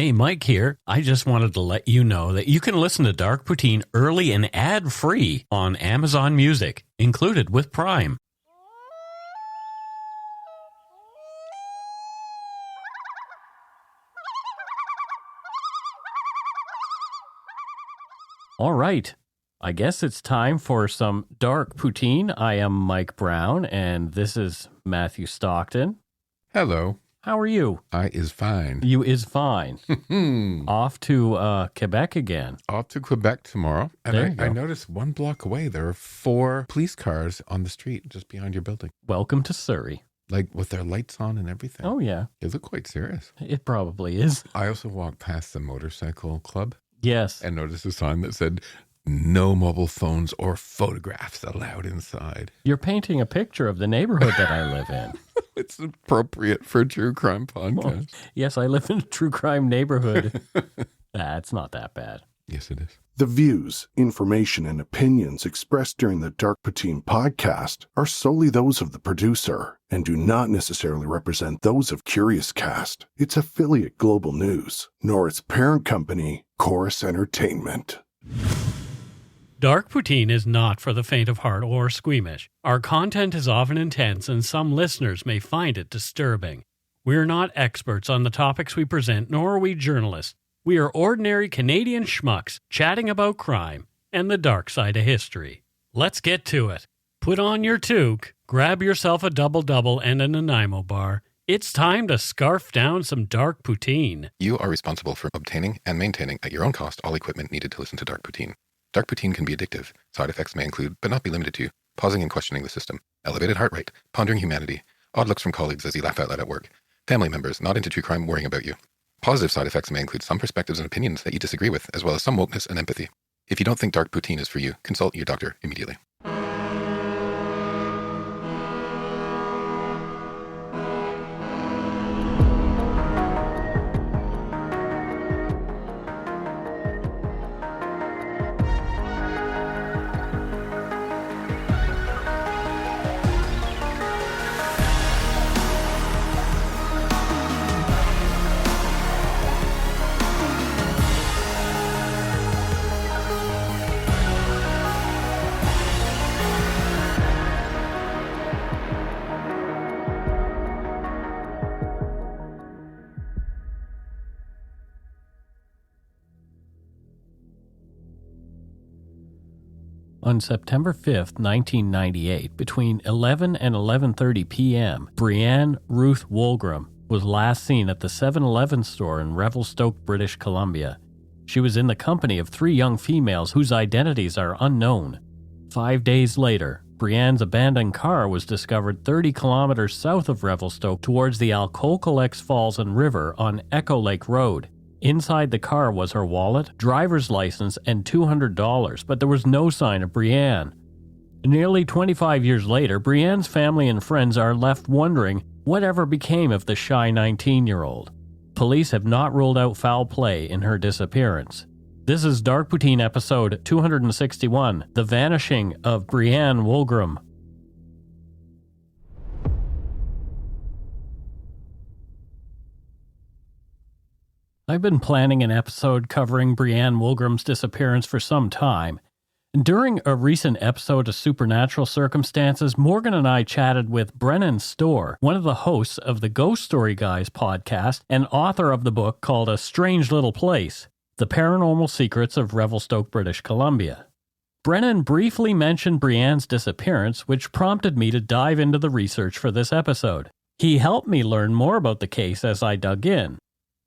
Hey, Mike here. I just wanted to let you know that you can listen to Dark Poutine early and ad-free on Amazon Music, included with Prime. All right. I guess it's time for some Dark Poutine. I am Mike Brown, and this is Matthew Stockton. Hello. How are you? I is fine. You is fine. Off to Quebec again. Off to Quebec tomorrow. And I noticed 1 block away, there are 4 police cars on the street just behind your building. Welcome to Surrey. Like with their lights on and everything. Oh, yeah. They look quite serious. It probably is. I also walked past the motorcycle club. Yes. And noticed a sign that said, "No mobile phones or photographs allowed inside." You're painting a picture of the neighborhood that I live in. It's appropriate for a true crime podcast. Well, yes, I live in a true crime neighborhood. It's not that bad. Yes, it is. The views, information, and opinions expressed during the Dark Poutine podcast are solely those of the producer and do not necessarily represent those of Curious Cast, its affiliate Global News, nor its parent company, Chorus Entertainment. Dark Poutine is not for the faint of heart or squeamish. Our content is often intense and some listeners may find it disturbing. We are not experts on the topics we present, nor are we journalists. We are ordinary Canadian schmucks chatting about crime and the dark side of history. Let's get to it. Put on your toque, grab yourself a double-double and a Nanaimo bar. It's time to scarf down some Dark Poutine. You are responsible for obtaining and maintaining at your own cost all equipment needed to listen to Dark Poutine. Dark Poutine can be addictive. Side effects may include, but not be limited to, pausing and questioning the system, elevated heart rate, pondering humanity, odd looks from colleagues as you laugh out loud at work, family members not into true crime worrying about you. Positive side effects may include some perspectives and opinions that you disagree with, as well as some wokeness and empathy. If you don't think Dark Poutine is for you, consult your doctor immediately. On September 5th, 1998, between 11 and 11:30 p.m., Brianne Ruth Wolgram was last seen at the 7-Eleven store in Revelstoke, British Columbia. She was in the company of 3 young females whose identities are unknown. 5 days later, Brianne's abandoned car was discovered 30 kilometers south of Revelstoke towards the Alcocolex Falls and River on Echo Lake Road. Inside the car was her wallet, driver's license, and $200, but there was no sign of Brianne. Nearly 25 years later, Brianne's family and friends are left wondering whatever became of the shy 19-year-old. Police have not ruled out foul play in her disappearance. This is Dark Poutine episode 261, The Vanishing of Brianne Wolgram. I've been planning an episode covering Brianne Wolgram's disappearance for some time. During a recent episode of Supernatural Circumstances, Morgan and I chatted with Brennan Storr, one of the hosts of the Ghost Story Guys podcast and author of the book called A Strange Little Place, The Paranormal Secrets of Revelstoke, British Columbia. Brennan briefly mentioned Brianne's disappearance, which prompted me to dive into the research for this episode. He helped me learn more about the case as I dug in.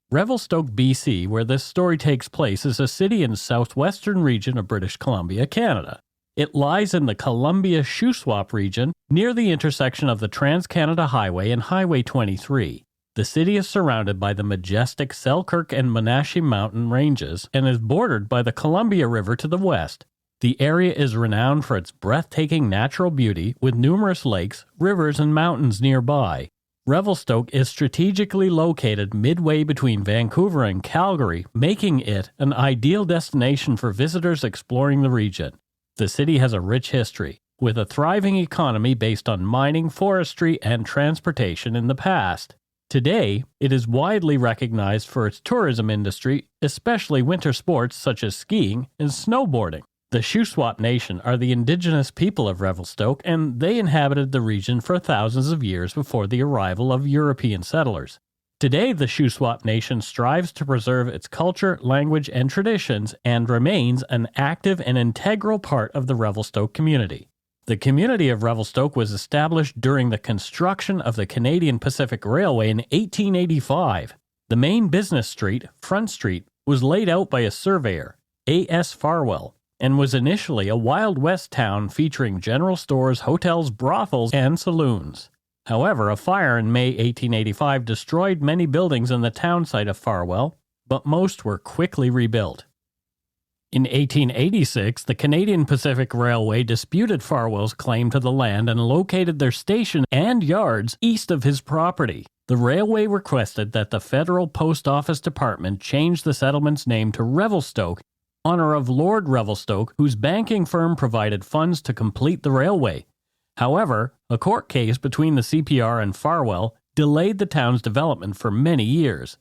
Revelstoke, BC, where this story takes place, is a city in southwestern region of British Columbia, Canada. It lies in the Columbia-Shuswap region, near the intersection of the Trans-Canada Highway and Highway 23. The city is surrounded by the majestic Selkirk and Menashe mountain ranges and is bordered by the Columbia River to the west. The area is renowned for its breathtaking natural beauty, with numerous lakes, rivers, and mountains nearby. Revelstoke is strategically located midway between Vancouver and Calgary, making it an ideal destination for visitors exploring the region. The city has a rich history, with a thriving economy based on mining, forestry, and transportation in the past. Today, it is widely recognized for its tourism industry, especially winter sports such as skiing and snowboarding. The Shuswap Nation are the indigenous people of Revelstoke, and they inhabited the region for thousands of years before the arrival of European settlers. Today, the Shuswap Nation strives to preserve its culture, language, and traditions, and remains an active and integral part of the Revelstoke community. The community of Revelstoke was established during the construction of the Canadian Pacific Railway in 1885. The main business street, Front Street, was laid out by a surveyor, A.S. Farwell, and was initially a Wild West town featuring general stores, hotels, brothels, and saloons. However, a fire in May 1885 destroyed many buildings in the town site of Farwell, but most were quickly rebuilt. In 1886, the Canadian Pacific Railway disputed Farwell's claim to the land and located their station and yards east of his property. The railway requested that the Federal Post Office Department change the settlement's name to Revelstoke, in honor of Lord Revelstoke, whose banking firm provided funds to complete the railway. However, a court case between the CPR and Farwell delayed the town's development for many years.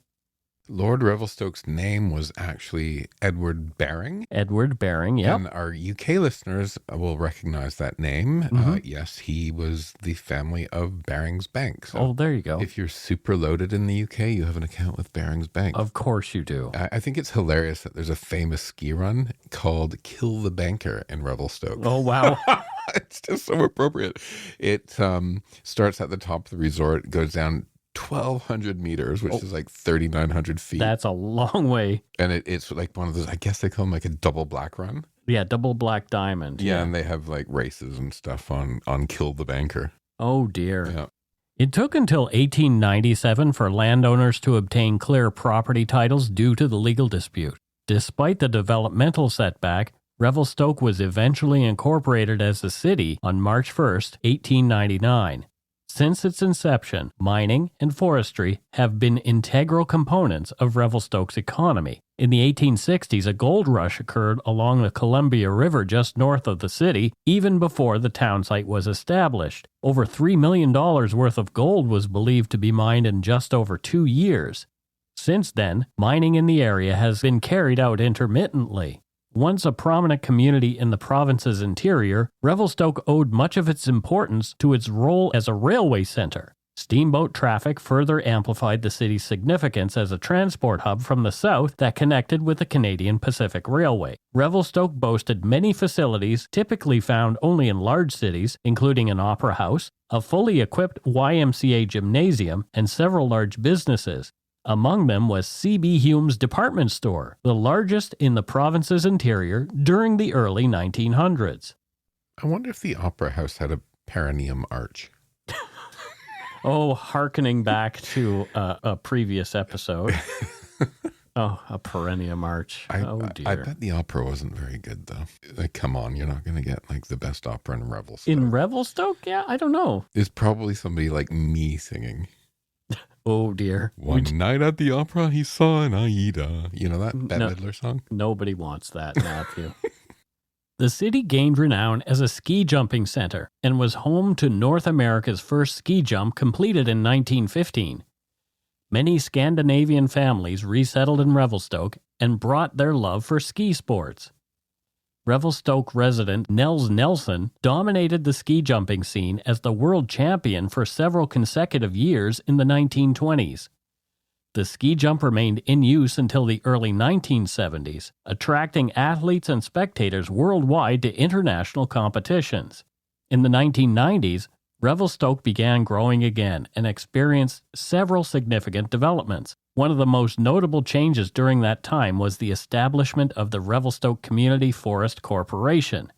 Lord Revelstoke's name was actually Edward Baring. Edward Baring, yeah. And our UK listeners will recognize that name. Yes, he was the family of Baring's Bank. So there you go. if you're super loaded in the UK, you have an account with Baring's Bank. Of course you do. I think it's hilarious that there's a famous ski run called Kill the Banker in Revelstoke. Oh, wow. It's just so appropriate. It starts at the top of the resort, goes down 1,200 meters, which is like 3,900 feet. That's a long way. And it's like one of those, I guess they call them like a double black run. Yeah, double black diamond. Yeah, and they have like races and stuff on Kill the Banker. Oh, dear. Yeah. It took until 1897 for landowners to obtain clear property titles due to the legal dispute. Despite the developmental setback, Revelstoke was eventually incorporated as a city on March 1st, 1899. Since its inception, mining and forestry have been integral components of Revelstoke's economy. In the 1860s, a gold rush occurred along the Columbia River just north of the city, even before the town site was established. Over $3 million worth of gold was believed to be mined in just over 2 years. Since then, mining in the area has been carried out intermittently. Once a prominent community in the province's interior, Revelstoke owed much of its importance to its role as a railway center. Steamboat traffic further amplified the city's significance as a transport hub from the south that connected with the Canadian Pacific Railway. Revelstoke boasted many facilities typically found only in large cities, including an opera house, a fully equipped YMCA gymnasium, and several large businesses. Among them was C.B. Hume's department store, the largest in the province's interior during the early 1900s. I wonder if the Opera House had a perineum arch. Hearkening back to a previous episode. A perineum arch. Dear. I bet the opera wasn't very good, though. Like, come on, you're not going to get like the best opera in Revelstoke. In Revelstoke? Yeah, I don't know. There's probably somebody like me singing. Oh, dear. One night at the opera, he saw an Aida. You know that Bette Midler song? Nobody wants that, Matthew. The city gained renown as a ski jumping center and was home to North America's first ski jump completed in 1915. Many Scandinavian families resettled in Revelstoke and brought their love for ski sports. Revelstoke resident Nels Nelson dominated the ski jumping scene as the world champion for several consecutive years in the 1920s. The ski jump remained in use until the early 1970s, attracting athletes and spectators worldwide to international competitions. In the 1990s, Revelstoke began growing again and experienced several significant developments. One of the most notable changes during that time was the establishment of the Revelstoke Community Forest Corporation,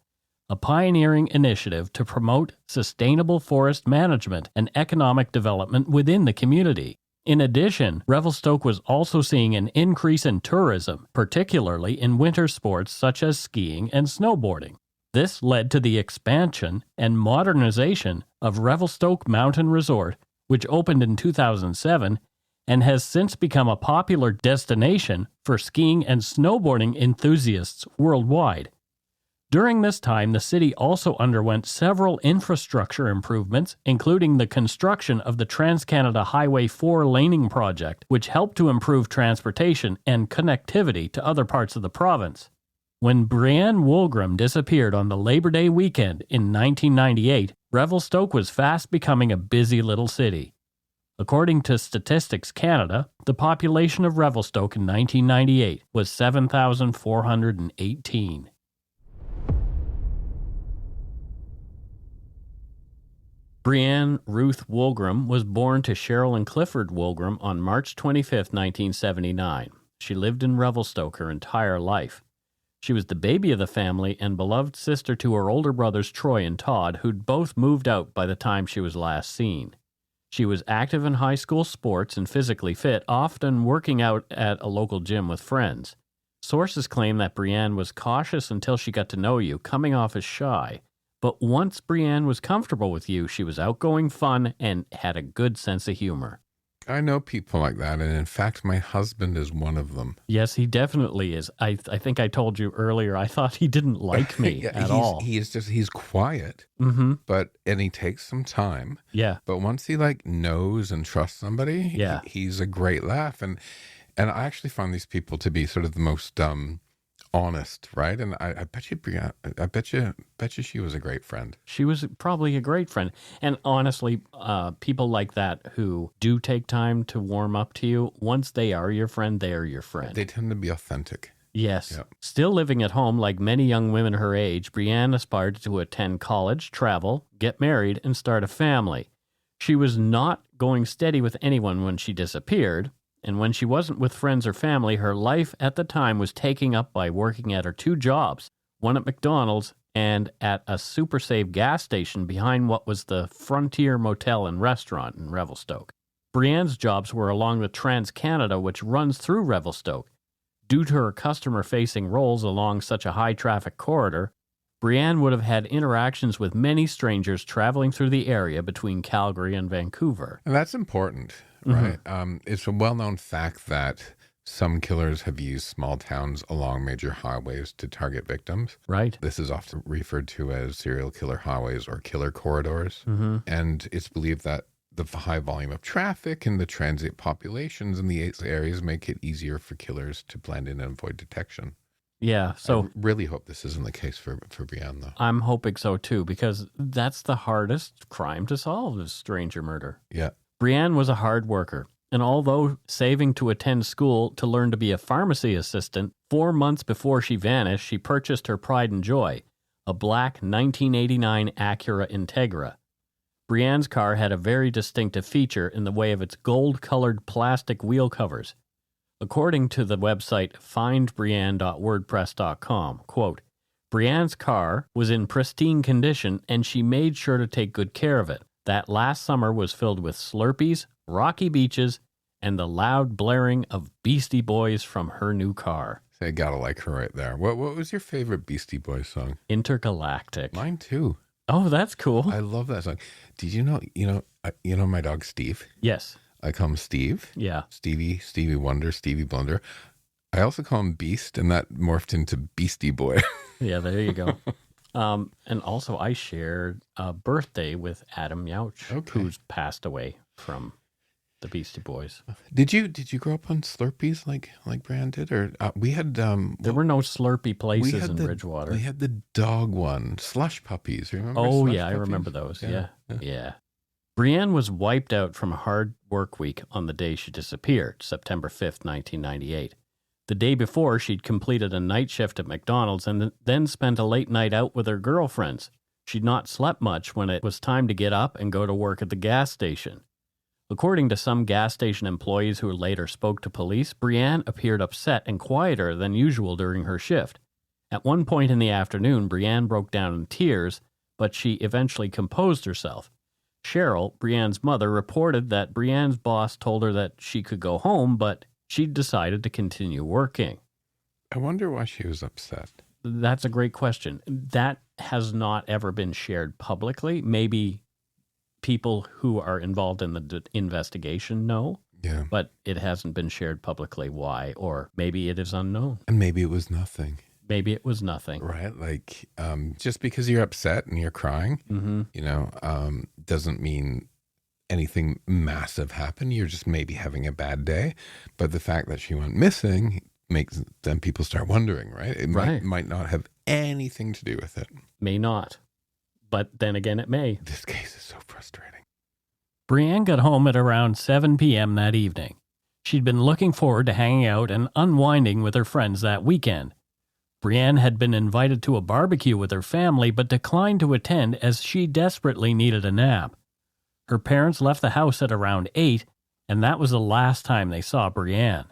a pioneering initiative to promote sustainable forest management and economic development within the community. In addition, Revelstoke was also seeing an increase in tourism, particularly in winter sports such as skiing and snowboarding. This led to the expansion and modernization of Revelstoke Mountain Resort, which opened in 2007 and has since become a popular destination for skiing and snowboarding enthusiasts worldwide. During this time, the city also underwent several infrastructure improvements, including the construction of the Trans-Canada Highway 4 laning project, which helped to improve transportation and connectivity to other parts of the province. When Brianne Wolgram disappeared on the Labor Day weekend in 1998, Revelstoke was fast becoming a busy little city. According to Statistics Canada, the population of Revelstoke in 1998 was 7,418. Brianne Ruth Wolgram was born to Cheryl and Clifford Wolgram on March 25, 1979. She lived in Revelstoke her entire life. She was the baby of the family and beloved sister to her older brothers Troy and Todd, who'd both moved out by the time she was last seen. She was active in high school sports and physically fit, often working out at a local gym with friends. Sources claim that Brianne was cautious until she got to know you, coming off as shy. But once Brianne was comfortable with you, she was outgoing, fun, and had a good sense of humor. I know people like that, and in fact, my husband is one of them. Yes, he definitely is. I think I told you earlier, I thought he didn't like me at all. He's quiet, and he takes some time. Yeah. But once he knows and trusts somebody, he's a great laugh. And I actually find these people to be sort of the most honest, right? And I bet you, Brianne, I bet you she was a great friend. She was probably a great friend. And honestly, people like that who do take time to warm up to you, once they are your friend, they are your friend. They tend to be authentic. Yes. Yep. Still living at home like many young women her age, Brianne aspired to attend college, travel, get married, and start a family. She was not going steady with anyone when she disappeared. And when she wasn't with friends or family, her life at the time was taken up by working at her two jobs, one at McDonald's and at a Super Save gas station behind what was the Frontier Motel and Restaurant in Revelstoke. Brianne's jobs were along the Trans-Canada, which runs through Revelstoke. Due to her customer-facing roles along such a high-traffic corridor, Brianne would have had interactions with many strangers traveling through the area between Calgary and Vancouver. And that's important. Right. It's a well-known fact that some killers have used small towns along major highways to target victims. Right. This is often referred to as serial killer highways or killer corridors. And it's believed that the high volume of traffic and the transient populations in the areas make it easier for killers to blend in and avoid detection. Yeah, so I really hope this isn't the case for Brianne, though. I'm hoping so, too, because that's the hardest crime to solve is stranger murder. Yeah. Brianne was a hard worker, and although saving to attend school to learn to be a pharmacy assistant, 4 months before she vanished, she purchased her pride and joy, a black 1989 Acura Integra. Brianne's car had a very distinctive feature in the way of its gold-colored plastic wheel covers. According to the website findbrianne.wordpress.com, quote, Brianne's car was in pristine condition, and she made sure to take good care of it. That last summer was filled with Slurpees, rocky beaches, and the loud blaring of Beastie Boys from her new car. I gotta like her right there. What was your favorite Beastie Boys song? Intergalactic. Mine too. Oh, that's cool. I love that song. Did you know my dog Steve? Yes. I call him Steve. Yeah. Stevie Wonder, Stevie Blunder. I also call him Beast, and that morphed into Beastie Boy. Yeah, there you go. And also, I shared a birthday with Adam Yauch, who's passed away from the Beastie Boys. Did you grow up on Slurpees like Brianne did, or we had? There were no Slurpee places in Bridgewater. We had the dog one, Slush Puppies. Remember? Oh Slush yeah, Puppies? I remember those. Yeah. Brianne was wiped out from a hard work week on the day she disappeared, September 5th, 1998. The day before, she'd completed a night shift at McDonald's and then spent a late night out with her girlfriends. She'd not slept much when it was time to get up and go to work at the gas station. According to some gas station employees who later spoke to police, Brianne appeared upset and quieter than usual during her shift. At one point in the afternoon, Brianne broke down in tears, but she eventually composed herself. Cheryl, Brianne's mother, reported that Brianne's boss told her that she could go home, but she'd decided to continue working. I wonder why she was upset. That's a great question. That has not ever been shared publicly. Maybe people who are involved in the investigation know, but it hasn't been shared publicly why, or maybe it is unknown. And maybe it was nothing. Maybe it was nothing. Right? Like, just because you're upset and you're crying, doesn't mean anything massive happened. You're just maybe having a bad day. But the fact that she went missing makes then people start wondering, right? It might not have anything to do with it. May not. But then again, it may. This case is so frustrating. Brianne got home at around 7 p.m. that evening. She'd been looking forward to hanging out and unwinding with her friends that weekend. Brianne had been invited to a barbecue with her family but declined to attend as she desperately needed a nap. Her parents left the house at around 8, and that was the last time they saw Brianne.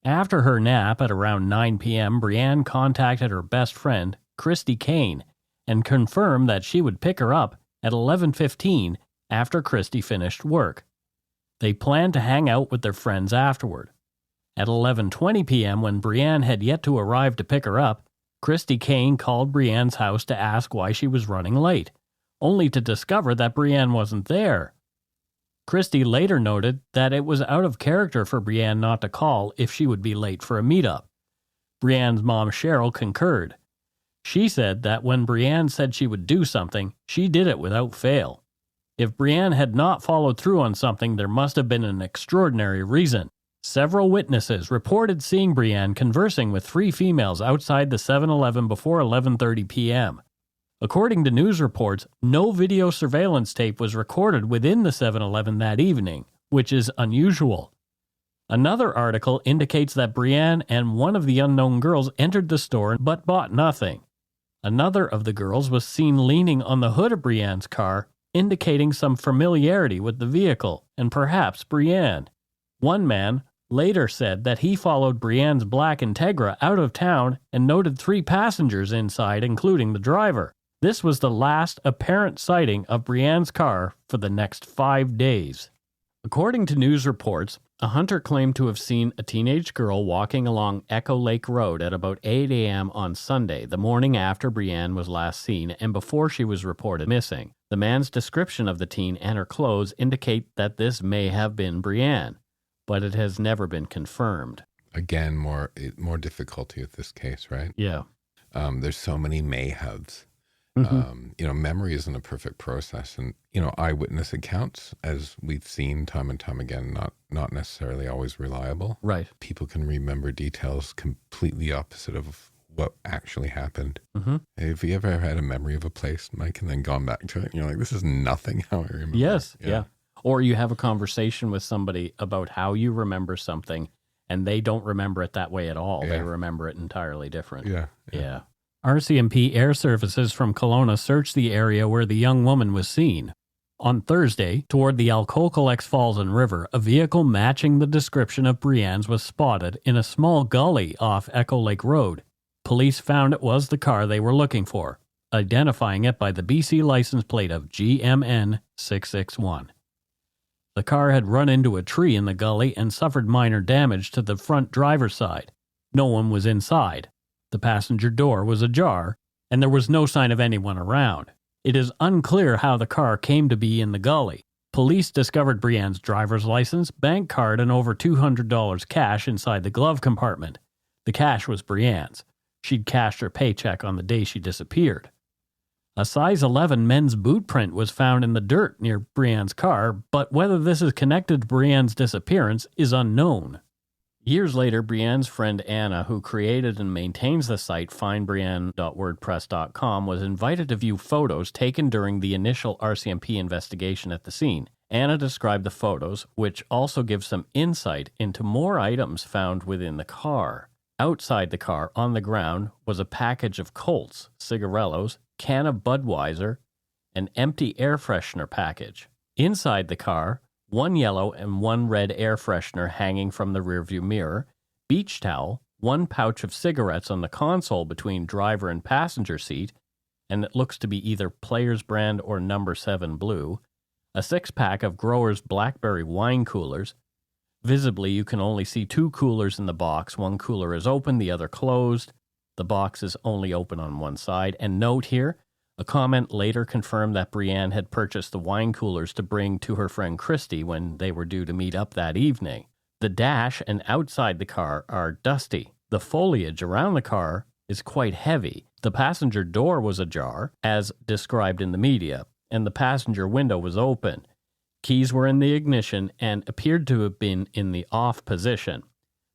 After her nap at around 9 p.m., Brianne contacted her best friend, Christy Kane, and confirmed that she would pick her up at 11:15 after Christy finished work. They planned to hang out with their friends afterward. At 11:20 p.m., when Brianne had yet to arrive to pick her up, Christy Kane called Brianne's house to ask why she was running late, only to discover that Brianne wasn't there. Christy later noted that it was out of character for Brianne not to call if she would be late for a meetup. Brianne's mom, Cheryl, concurred. She said that when Brianne said she would do something, she did it without fail. If Brianne had not followed through on something, there must have been an extraordinary reason. Several witnesses reported seeing Brianne conversing with 3 females outside the 7-Eleven before 11:30 p.m. According to news reports, no video surveillance tape was recorded within the 7-Eleven that evening, which is unusual. Another article indicates that Brianne and one of the unknown girls entered the store but bought nothing. Another of the girls was seen leaning on the hood of Brianne's car, indicating some familiarity with the vehicle, and perhaps Brianne. One man later said that he followed Brianne's black Integra out of town and noted 3 passengers inside, including the driver. This was the last apparent sighting of Brianne's car for the next 5 days. According to news reports, a hunter claimed to have seen a teenage girl walking along Echo Lake Road at about 8 a.m. on Sunday, the morning after Brianne was last seen and before she was reported missing. The man's description of the teen and her clothes indicate that this may have been Brianne, but it has never been confirmed. Again, more difficulty with this case, right? Yeah. There's so many may-haves. Memory isn't a perfect process, and eyewitness accounts, as we've seen time and time again, not necessarily always reliable. Right. People can remember details completely opposite of what actually happened. Have you ever had a memory of a place, Mike, and then gone back to it and you're like, this is nothing how I remember? Yes. Yeah. Or you have a conversation with somebody about how you remember something and they don't remember it that way at all. They remember it entirely different. Yeah. RCMP Air Services from Kelowna searched the area where the young woman was seen. On Thursday, toward the Alcocolex Falls and River, a vehicle matching the description of Brianne's was spotted in a small gully off Echo Lake Road. Police found it was the car they were looking for, identifying it by the BC license plate of GMN 661. The car had run into a tree in the gully and suffered minor damage to the front driver's side. No one was inside. The passenger door was ajar, and there was no sign of anyone around. It is unclear how the car came to be in the gully. Police discovered Brianne's driver's license, bank card, and over $200 cash inside the glove compartment. The cash was Brianne's. She'd cashed her paycheck on the day she disappeared. A size 11 men's boot print was found in the dirt near Brianne's car, but whether this is connected to Brianne's disappearance is unknown. Years later, Brianne's friend Anna, who created and maintains the site findbrianne.wordpress.com, was invited to view photos taken during the initial RCMP investigation at the scene. Anna described the photos, which also give some insight into more items found within the car. Outside the car, on the ground, was a package of Colts, cigarillos, can of Budweiser, an empty air freshener package. Inside the car, 1 yellow and 1 red air freshener hanging from the rearview mirror, beach towel, 1 pouch of cigarettes on the console between driver and passenger seat, and it looks to be either Players brand or number 7 blue, a 6-pack of Growers Blackberry wine coolers. Visibly, you can only see 2 coolers in the box. One cooler is open, the other closed. The box is only open on one side. And note here, a comment later confirmed that Brianne had purchased the wine coolers to bring to her friend Christy when they were due to meet up that evening. The dash and outside the car are dusty. The foliage around the car is quite heavy. The passenger door was ajar, as described in the media, and the passenger window was open. Keys were in the ignition and appeared to have been in the off position.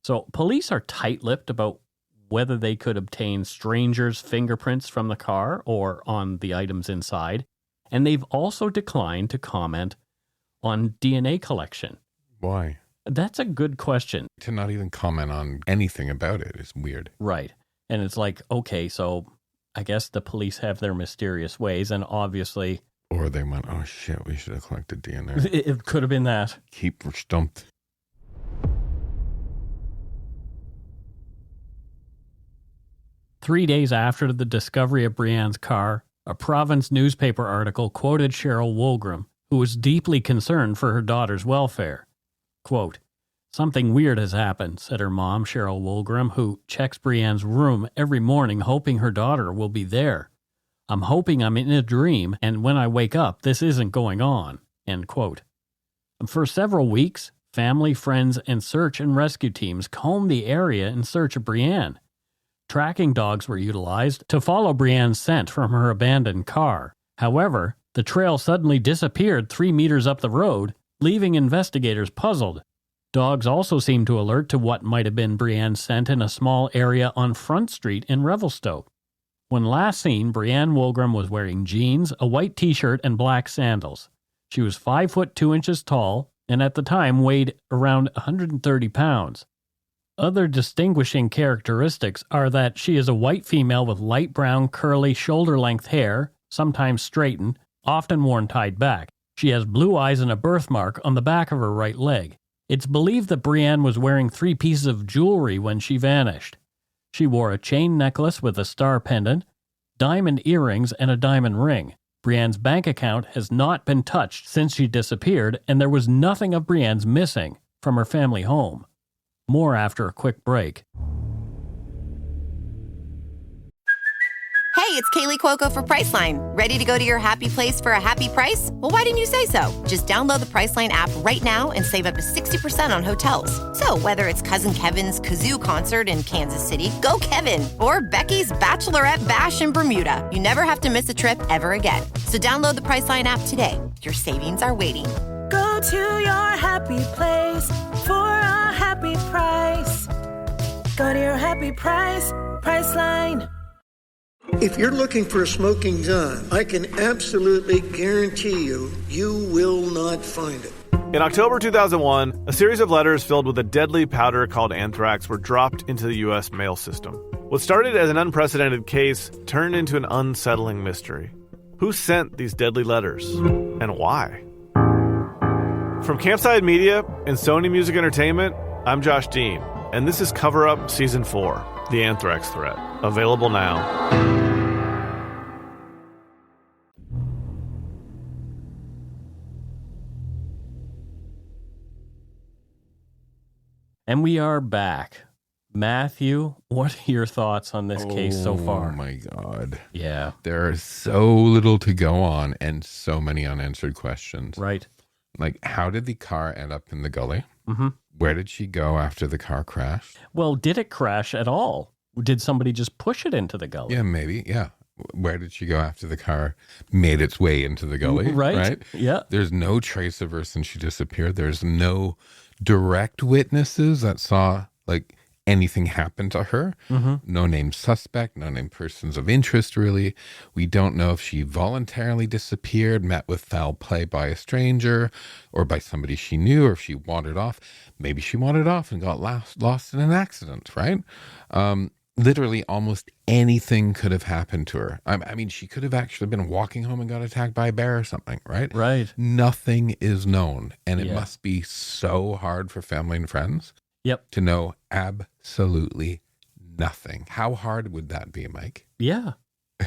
So police are tight-lipped about whether they could obtain strangers' fingerprints from the car or on the items inside, and they've also declined to comment on DNA collection. Why? That's a good question. To not even comment on anything about it is weird. Right. And it's like, okay, so I guess the police have their mysterious ways, and obviously... Or they went, oh shit, we should have collected DNA. It could have been that. Keep stumped. Three days after the discovery of Brianne's car, a province newspaper article quoted Cheryl Wolgram, who was deeply concerned for her daughter's welfare. Quote, "Something weird has happened," said her mom, Cheryl Wolgram, who checks Brianne's room every morning hoping her daughter will be there. "I'm hoping I'm in a dream, and when I wake up, this isn't going on." End quote. For several weeks, family, friends, and search and rescue teams combed the area in search of Brianne. Tracking dogs were utilized to follow Brianne's scent from her abandoned car. However, the trail suddenly disappeared 3 meters up the road, leaving investigators puzzled. Dogs also seemed to alert to what might have been Brianne's scent in a small area on Front Street in Revelstoke. When last seen, Brianne Wolgram was wearing jeans, a white t-shirt, and black sandals. She was 5 foot 2 inches tall, and at the time weighed around 130 pounds. Other distinguishing characteristics are that she is a white female with light brown, curly, shoulder-length hair, sometimes straightened, often worn tied back. She has blue eyes and a birthmark on the back of her right leg. It's believed that Brianne was wearing 3 pieces of jewelry when she vanished. She wore a chain necklace with a star pendant, diamond earrings, and a diamond ring. Brianne's bank account has not been touched since she disappeared, and there was nothing of Brianne's missing from her family home. More after a quick break. Hey, it's Kaylee Cuoco for Priceline. Ready to go to your happy place for a happy price? Well, why didn't you say so? Just download the Priceline app right now and save up to 60% on hotels. So whether it's Cousin Kevin's Kazoo Concert in Kansas City, go Kevin, or Becky's Bachelorette Bash in Bermuda, you never have to miss a trip ever again. So download the Priceline app today. Your savings are waiting. Go to your happy place for a happy price. Go to your happy price, Priceline. If you're looking for a smoking gun, I can absolutely guarantee you will not find it. In October 2001, a series of letters filled with a deadly powder called anthrax were dropped into the U.S. mail system. What started as an unprecedented case turned into an unsettling mystery. Who sent these deadly letters? And why? From Campside Media and Sony Music Entertainment, I'm Josh Dean, and this is Cover Up Season 4, The Anthrax Threat, available now. And we are back. Matthew, what are your thoughts on this case so far? Oh my God. Yeah. There is so little to go on and so many unanswered questions. Right. Like, how did the car end up in the gully? Mm-hmm. Where did she go after the car crashed? Well, did it crash at all? Did somebody just push it into the gully? Yeah, maybe. Yeah. Where did she go after the car made its way into the gully? Right. Yeah. There's no trace of her since she disappeared. There's no direct witnesses that saw, like, anything happen to her. Mm-hmm. No named suspect, no named persons of interest, really. We don't know if she voluntarily disappeared, met with foul play by a stranger or by somebody she knew, or if she wandered off. Maybe she wandered off and got lost in an accident, right? Literally almost anything could have happened to her. I mean, she could have actually been walking home and got attacked by a bear or something, right? Right. Nothing is known. And it Yeah. must be so hard for family and friends Yep. to know absolutely nothing. How hard would that be, Mike? Yeah.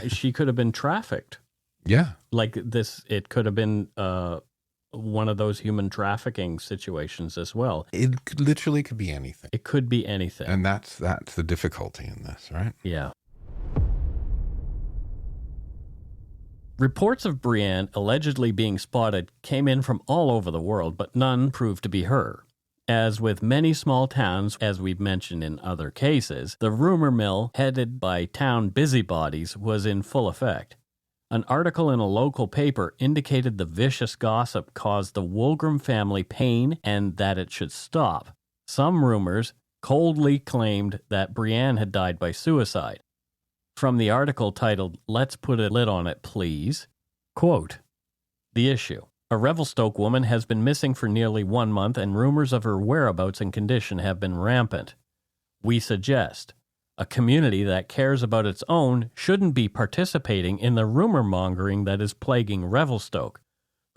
She could have been trafficked. Yeah. Like this, it could have been one of those human trafficking situations as well. Literally could be anything. It could be anything. And that's the difficulty in this, right? Yeah. Reports of Brianne allegedly being spotted came in from all over the world, but none proved to be her. As with many small towns, as we've mentioned in other cases, the rumor mill, headed by town busybodies, was in full effect. An article in a local paper indicated the vicious gossip caused the Wolgram family pain and that it should stop. Some rumors coldly claimed that Brianne had died by suicide. From the article titled, "Let's Put a Lid on It, Please," quote, "The issue. A Revelstoke woman has been missing for nearly 1 month and rumors of her whereabouts and condition have been rampant. We suggest a community that cares about its own shouldn't be participating in the rumor mongering that is plaguing Revelstoke.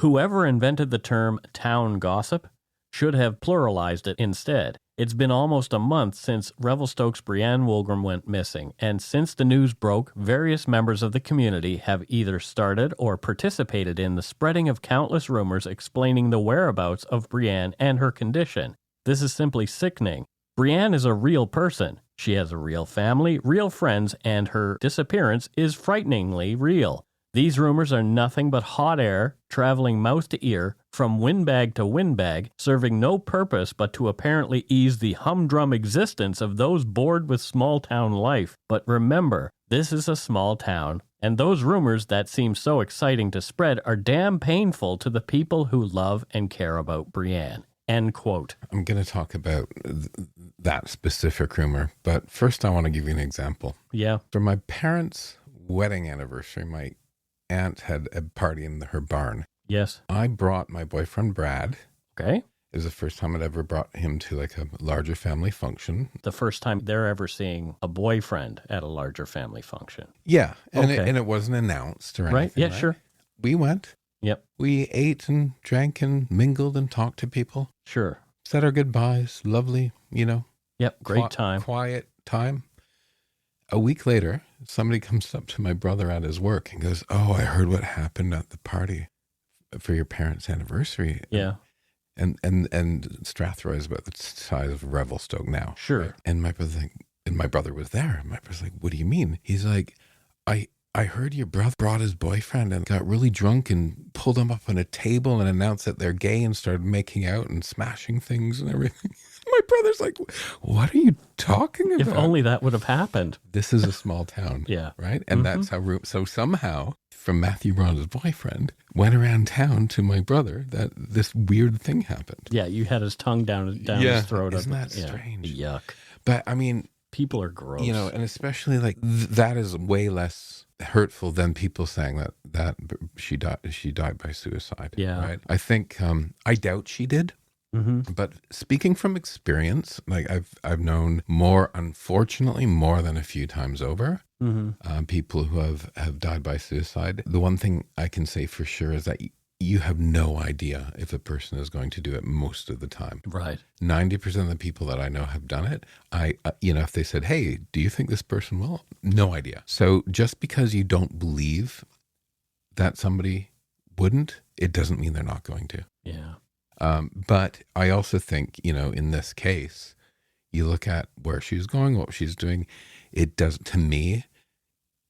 Whoever invented the term town gossip should have pluralized it instead. It's been almost a month since Revelstoke's Brianne Wolgram went missing, and since the news broke, various members of the community have either started or participated in the spreading of countless rumors explaining the whereabouts of Brianne and her condition. This is simply sickening. Brianne is a real person. She has a real family, real friends, and her disappearance is frighteningly real. These rumors are nothing but hot air, traveling mouth to ear, from windbag to windbag, serving no purpose but to apparently ease the humdrum existence of those bored with small-town life. But remember, this is a small town, and those rumors that seem so exciting to spread are damn painful to the people who love and care about Brianne." End quote. I'm going to talk about that specific rumor, but first I want to give you an example. Yeah. For my parents' wedding anniversary, my aunt had a party in her barn. Yes. I brought my boyfriend, Brad. Okay. It was the first time I'd ever brought him to like a larger family function. The first time they're ever seeing a boyfriend at a larger family function. Yeah. And, Okay. it wasn't announced or Right? anything. Yeah, sure. We went. Yep. We ate and drank and mingled and talked to people. Sure. Said our goodbyes. Lovely, Yep. Great time. Quiet time. A week later, somebody comes up to my brother at his work and goes, "Oh, I heard what happened at the party for your parents' anniversary." Yeah. And Strathroy is about the size of Revelstoke now. Sure. Right? And my brother was there. My brother's like, "What do you mean?" He's like, I heard your brother brought his boyfriend and got really drunk and pulled him up on a table and announced that they're gay and started making out and smashing things and everything. My brother's like, "What are you talking about?" If only that would have happened. This is a small town. Yeah. Right? And that's how, so somehow from Matthew Braun's boyfriend went around town to my brother that this weird thing happened. Yeah, you had his tongue down his throat. Isn't that strange? Yuck. But I mean, people are gross. And especially like that is way less hurtful than people saying that she died by suicide. Yeah. Right. I think I doubt she did. Mm-hmm. But speaking from experience, like I've known unfortunately more than a few times over, people who have died by suicide. The one thing I can say for sure is that you have no idea if a person is going to do it most of the time. Right. 90% of the people that I know have done it. If they said, "Hey, do you think this person will?" No idea. So just because you don't believe that somebody wouldn't, it doesn't mean they're not going to. Yeah. But I also think, in this case, you look at where she's going, what she's doing, it doesn't, to me,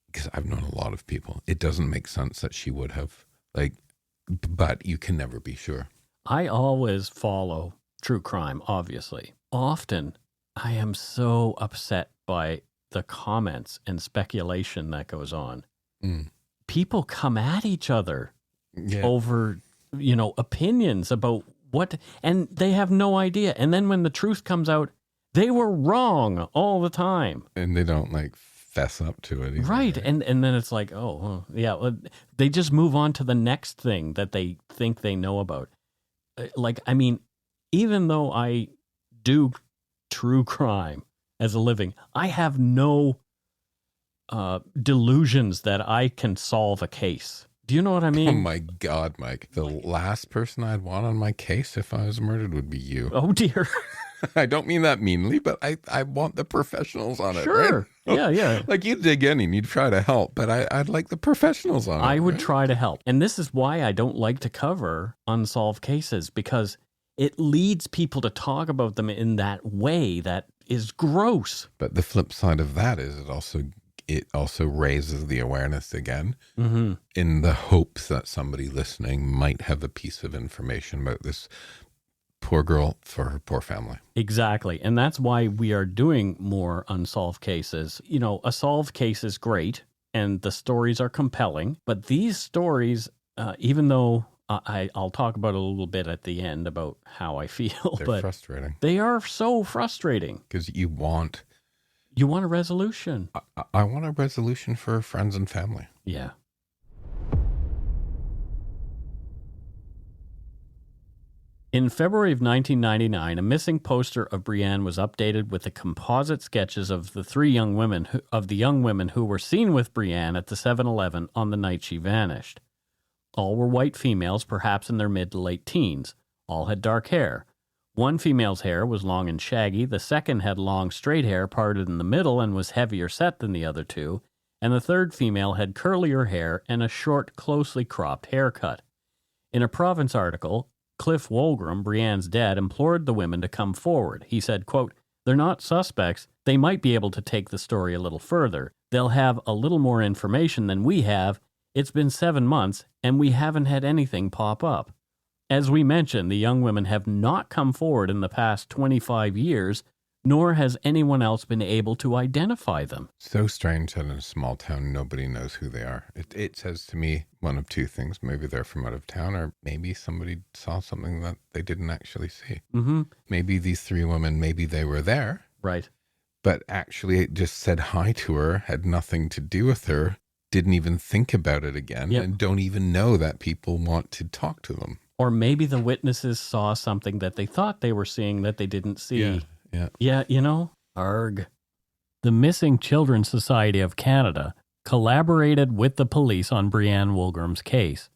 because I've known a lot of people, it doesn't make sense that she would have, but you can never be sure. I always follow true crime, obviously. Often, I am so upset by the comments and speculation that goes on. People come at each other over, opinions about and they have no idea. And then when the truth comes out, they were wrong all the time. And they don't fess up to it either. Right. And then it's like, they just move on to the next thing that they think they know about. Even though I do true crime as a living, I have no delusions that I can solve a case. Do you know what I mean? Oh my God, Mike. The last person I'd want on my case if I was murdered would be you. Oh, dear. I don't mean that meanly, but I want the professionals on it. Sure. Right? Yeah. Like you'd dig in and you'd try to help, but I'd like the professionals on it. I would try to help. And this is why I don't like to cover unsolved cases, because it leads people to talk about them in that way that is gross. But the flip side of that is it also raises the awareness again in the hopes that somebody listening might have a piece of information about this Poor girl for her poor family. Exactly. And that's why we are doing more unsolved cases. You know, a solved case is great and the stories are compelling, but these stories, even though I'll talk about a little bit at the end about how I feel, They're frustrating. They are so frustrating. Because you want a resolution. I want a resolution for friends and family. Yeah. In February of 1999, a missing poster of Brianne was updated with the composite sketches of the three young women who were seen with Brianne at the 7-Eleven on the night she vanished. All were white females, perhaps in their mid to late teens. All had dark hair. One female's hair was long and shaggy, the second had long straight hair parted in the middle and was heavier set than the other two, and the third female had curlier hair and a short, closely cropped haircut. In a Province article, Cliff Wolgram, Brianne's dad, implored the women to come forward. He said, quote, "They're not suspects. They might be able to take the story a little further. They'll have a little more information than we have. It's been 7 months, and we haven't had anything pop up." As we mentioned, the young women have not come forward in the past 25 years, nor has anyone else been able to identify them. So strange that in a small town, nobody knows who they are. It says to me one of two things. Maybe they're from out of town, or maybe somebody saw something that they didn't actually see. Mm-hmm. Maybe these three women, maybe they were there. Right. But actually it just said hi to her, had nothing to do with her, didn't even think about it again, and don't even know that people want to talk to them. Or maybe the witnesses saw something that they thought they were seeing that they didn't see. Yeah, you know, arg. The Missing Children Society of Canada collaborated with the police on Brianne Wolgram's case.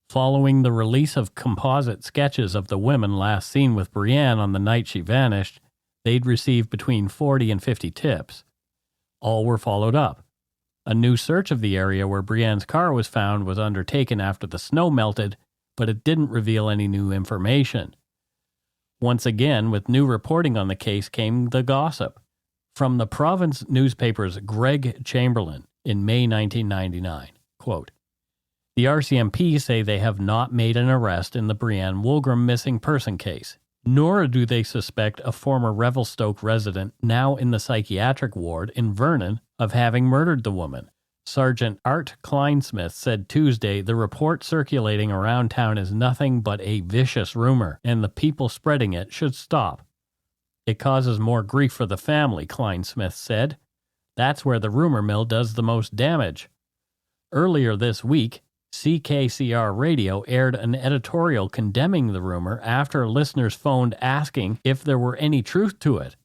Following the release of composite sketches of the women last seen with Brianne on the night she vanished, they'd received between 40 and 50 tips. All were followed up. A new search of the area where Brianne's car was found was undertaken after the snow melted, but it didn't reveal any new information. Once again, with new reporting on the case came the gossip. From the Province newspaper's Greg Chamberlain in May 1999, quote, "The RCMP say they have not made an arrest in the Brianne Wolgram missing person case, nor do they suspect a former Revelstoke resident now in the psychiatric ward in Vernon of having murdered the woman. Sergeant Art Kleinsmith said Tuesday the report circulating around town is nothing but a vicious rumor, and the people spreading it should stop. It causes more grief for the family, Kleinsmith said. That's where the rumor mill does the most damage." Earlier this week, CKCR Radio aired an editorial condemning the rumor after listeners phoned asking if there were any truth to it.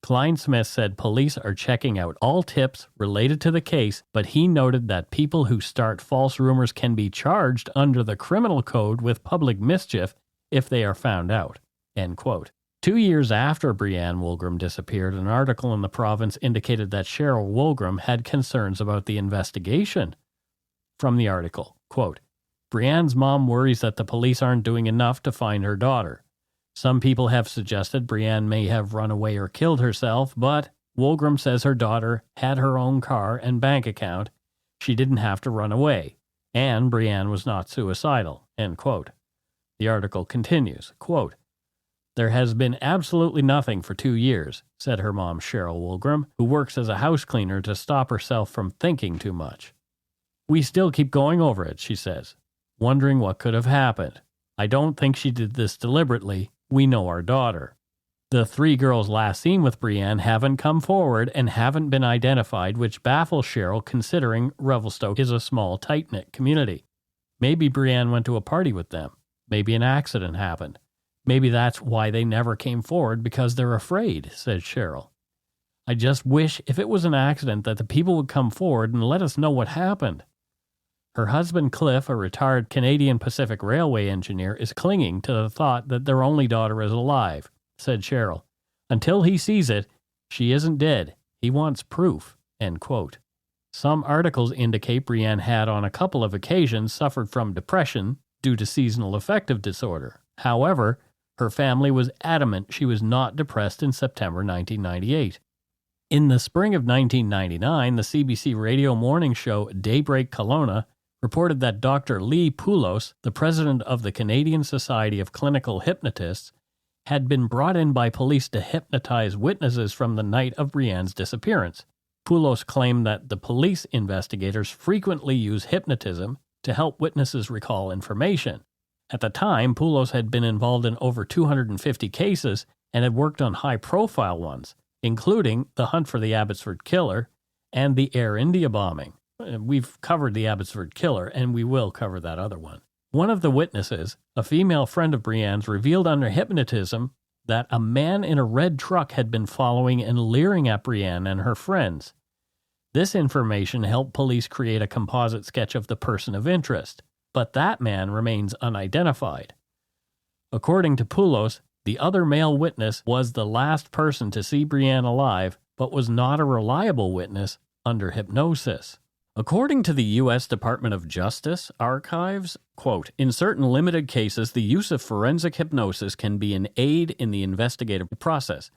Kleinsmith said police are checking out all tips related to the case, but he noted that people who start false rumors can be charged under the criminal code with public mischief if they are found out. End quote. 2 years after Brianne Wolgram disappeared, an article in the Province indicated that Cheryl Wolgram had concerns about the investigation. From the article, quote, "Brianne's mom worries that the police aren't doing enough to find her daughter. Some people have suggested Brianne may have run away or killed herself, but Wolgram says her daughter had her own car and bank account. She didn't have to run away, and Brianne was not suicidal." End quote. The article continues, quote, "There has been absolutely nothing for 2 years, said her mom Cheryl Wolgram, who works as a house cleaner to stop herself from thinking too much. We still keep going over it, she says, wondering what could have happened. I don't think she did this deliberately. We know our daughter. The 3 girls last seen with Brianne haven't come forward and haven't been identified, which baffles Cheryl considering Revelstoke is a small, tight-knit community. Maybe Brianne went to a party with them. Maybe an accident happened. Maybe that's why they never came forward, because they're afraid," said Cheryl. "I just wish if it was an accident that the people would come forward and let us know what happened." Her husband Cliff, a retired Canadian Pacific Railway engineer, is clinging to the thought that their only daughter is alive, said Cheryl. "Until he sees it, she isn't dead. He wants proof." End quote. Some articles indicate Brianne had on a couple of occasions suffered from depression due to seasonal affective disorder. However, her family was adamant she was not depressed in September 1998. In the spring of 1999, the CBC radio morning show Daybreak Kelowna reported that Dr. Lee Poulos, the president of the Canadian Society of Clinical Hypnotists, had been brought in by police to hypnotize witnesses from the night of Brianne's disappearance. Poulos claimed that the police investigators frequently use hypnotism to help witnesses recall information. At the time, Poulos had been involved in over 250 cases and had worked on high-profile ones, including the hunt for the Abbotsford killer and the Air India bombing. We've covered the Abbotsford killer, and we will cover that other one. One of the witnesses, a female friend of Brianne's, revealed under hypnotism that a man in a red truck had been following and leering at Brianne and her friends. This information helped police create a composite sketch of the person of interest, but that man remains unidentified. According to Poulos, the other male witness was the last person to see Brianne alive, but was not a reliable witness under hypnosis. According to the U.S. Department of Justice archives, quote, in certain limited cases, the use of forensic hypnosis can be an aid in the investigative process.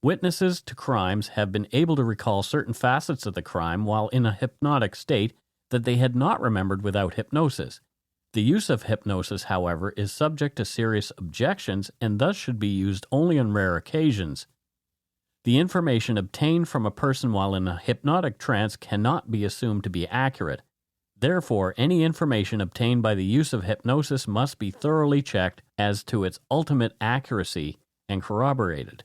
Witnesses to crimes have been able to recall certain facets of the crime while in a hypnotic state that they had not remembered without hypnosis. The use of hypnosis, however, is subject to serious objections and thus should be used only on rare occasions. The information obtained from a person while in a hypnotic trance cannot be assumed to be accurate. Therefore, any information obtained by the use of hypnosis must be thoroughly checked as to its ultimate accuracy and corroborated.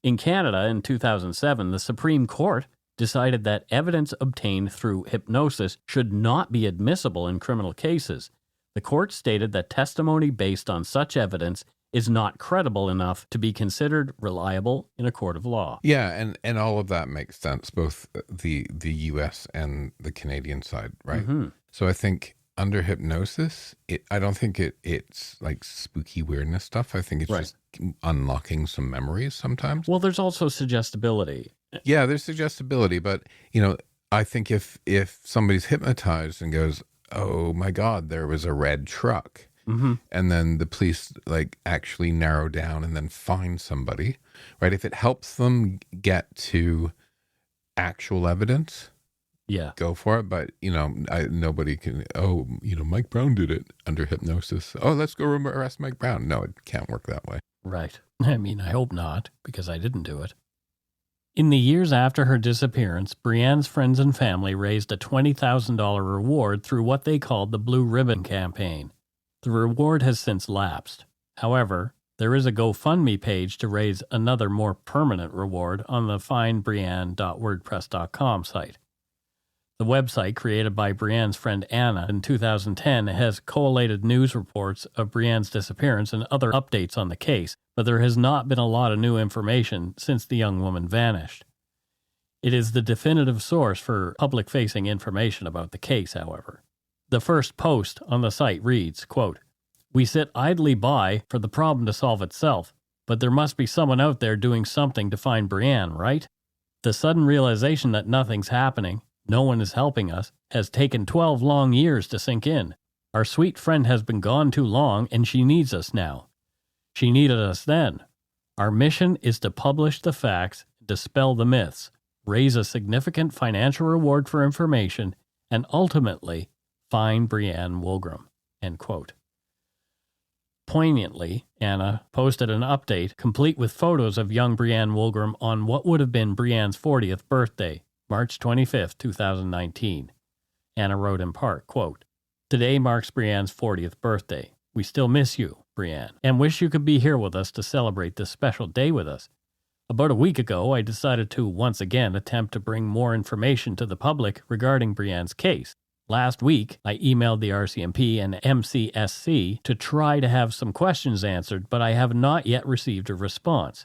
In Canada, in 2007, the Supreme Court decided that evidence obtained through hypnosis should not be admissible in criminal cases. The court stated that testimony based on such evidence is not credible enough to be considered reliable in a court of law. Yeah, and all of that makes sense, both the U.S. and the Canadian side, right? Mm-hmm. So I think under hypnosis, I don't think it's like spooky weirdness stuff. I think it's just unlocking some memories sometimes. Well, there's also suggestibility. Yeah, there's suggestibility, but I think if somebody's hypnotized and goes, "Oh my God, there was a red truck." Mm-hmm. And then the police actually narrow down and then find somebody, right? If it helps them get to actual evidence, yeah, go for it. But nobody can. Oh, Mike Brown did it under hypnosis. Oh, let's go arrest Mike Brown. No, it can't work that way. Right. I mean, I hope not, because I didn't do it. In the years after her disappearance, Brianne's friends and family raised a $20,000 reward through what they called the Blue Ribbon Campaign. The reward has since lapsed. However, there is a GoFundMe page to raise another more permanent reward on the findbrianne.wordpress.com site. The website, created by Brianne's friend Anna in 2010, has collated news reports of Brianne's disappearance and other updates on the case, but there has not been a lot of new information since the young woman vanished. It is the definitive source for public-facing information about the case, however. The first post on the site reads, quote, "We sit idly by for the problem to solve itself, but there must be someone out there doing something to find Brianne, right? The sudden realization that nothing's happening, no one is helping us, has taken 12 long years to sink in. Our sweet friend has been gone too long, and she needs us now. She needed us then. Our mission is to publish the facts, dispel the myths, raise a significant financial reward for information, and ultimately find Brianne Wolgram." End quote. Poignantly, Anna posted an update complete with photos of young Brianne Wolgram on what would have been Brianne's 40th birthday, March 25, 2019. Anna wrote in part, quote, "Today marks Brianne's 40th birthday. We still miss you, Brianne, and wish you could be here with us to celebrate this special day with us. About a week ago, I decided to once again attempt to bring more information to the public regarding Brianne's case. Last week, I emailed the RCMP and MCSC to try to have some questions answered, but I have not yet received a response.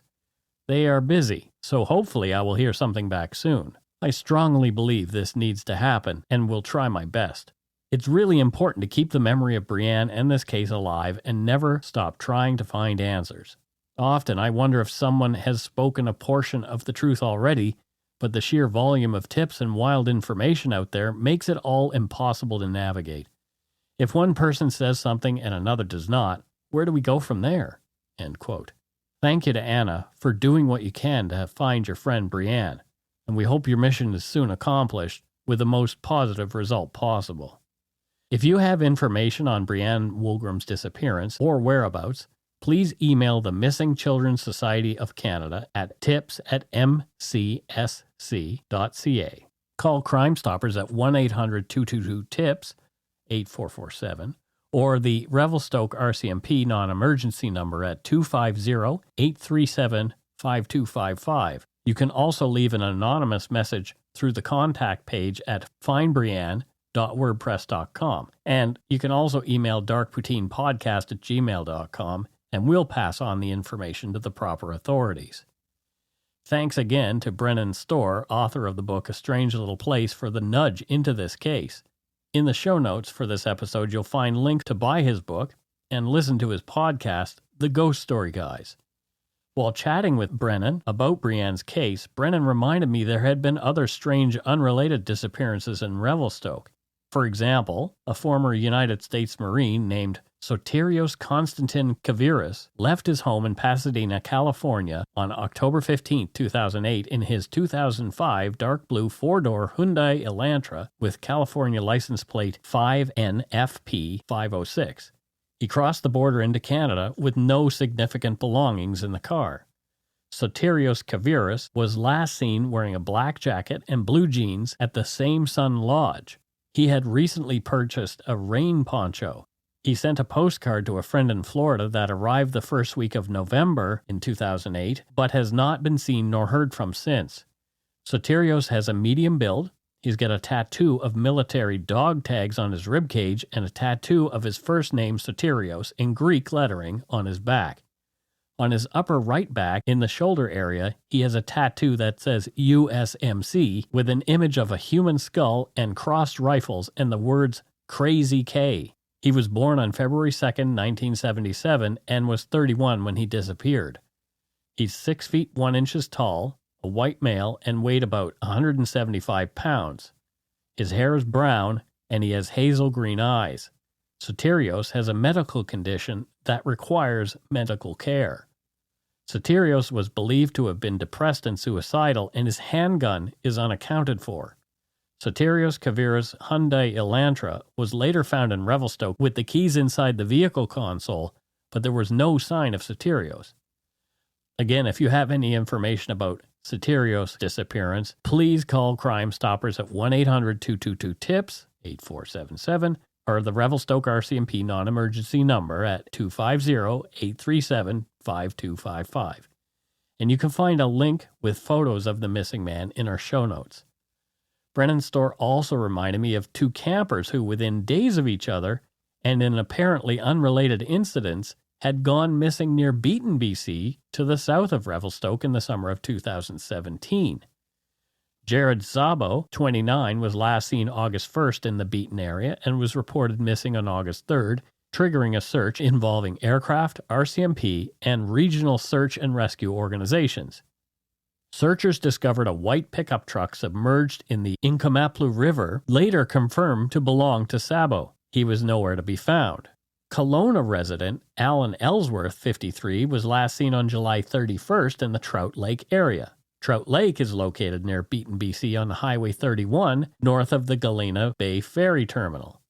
They are busy, so hopefully I will hear something back soon. I strongly believe this needs to happen and will try my best. It's really important to keep the memory of Brianne and this case alive and never stop trying to find answers. Often I wonder if someone has spoken a portion of the truth already, but the sheer volume of tips and wild information out there makes it all impossible to navigate. If one person says something and another does not, where do we go from there?" End quote. Thank you to Anna for doing what you can to find your friend Brianne, and we hope your mission is soon accomplished with the most positive result possible. If you have information on Brianne Wolgram's disappearance or whereabouts, please email the Missing Children Society of Canada at tips@mcsc.ca. Call Crime Stoppers at 1-800-222-TIPS, 8447, or the Revelstoke RCMP non-emergency number at 250-837-5255. You can also leave an anonymous message through the contact page at findbrianne.wordpress.com. And you can also email darkpoutinepodcast@gmail.com, and we'll pass on the information to the proper authorities. Thanks again to Brennan Storr, author of the book A Strange Little Place, for the nudge into this case. In the show notes for this episode, you'll find links to buy his book and listen to his podcast, The Ghost Story Guys. While chatting with Brennan about Brianne's case, Brennan reminded me there had been other strange, unrelated disappearances in Revelstoke. For example, a former United States Marine named Sotirios Konstantin Kaviris left his home in Pasadena, California on October 15, 2008 in his 2005 dark blue four-door Hyundai Elantra with California license plate 5NFP506. He crossed the border into Canada with no significant belongings in the car. Sotirios Kaviris was last seen wearing a black jacket and blue jeans at the same Sun Lodge. He had recently purchased a rain poncho. He sent a postcard to a friend in Florida that arrived the first week of November in 2008, but has not been seen nor heard from since. Sotirios has a medium build. He's got a tattoo of military dog tags on his ribcage and a tattoo of his first name, Sotirios, in Greek lettering on his back. On his upper right back, in the shoulder area, he has a tattoo that says USMC with an image of a human skull and crossed rifles and the words Crazy K. He was born on February 2nd, 1977, and was 31 when he disappeared. He's 6 feet 1 inches tall, a white male, and weighed about 175 pounds. His hair is brown, and he has hazel green eyes. Sotirios has a medical condition that requires medical care. Sotirios was believed to have been depressed and suicidal, and his handgun is unaccounted for. Sotirios Kaviris' Hyundai Elantra was later found in Revelstoke with the keys inside the vehicle console, but there was no sign of Sotirios. Again, if you have any information about Sotirios' disappearance, please call Crime Stoppers at 1-800-222-TIPS, 8477, or the Revelstoke RCMP non-emergency number at 250-837-5255. And you can find a link with photos of the missing man in our show notes. Brennan Storr also reminded me of two campers who, within days of each other, and in apparently unrelated incidents, had gone missing near Beaton, BC, to the south of Revelstoke in the summer of 2017. Jared Szabo, 29, was last seen August 1st in the Beaton area and was reported missing on August 3rd, triggering a search involving aircraft, RCMP, and regional search and rescue organizations. Searchers discovered a white pickup truck submerged in the Inkamaplu River, later confirmed to belong to Szabo. He was nowhere to be found. Kelowna resident Alan Ellsworth, 53, was last seen on July 31st in the Trout Lake area. Trout Lake is located near Beaton, BC on Highway 31, north of the Galena Bay Ferry Terminal.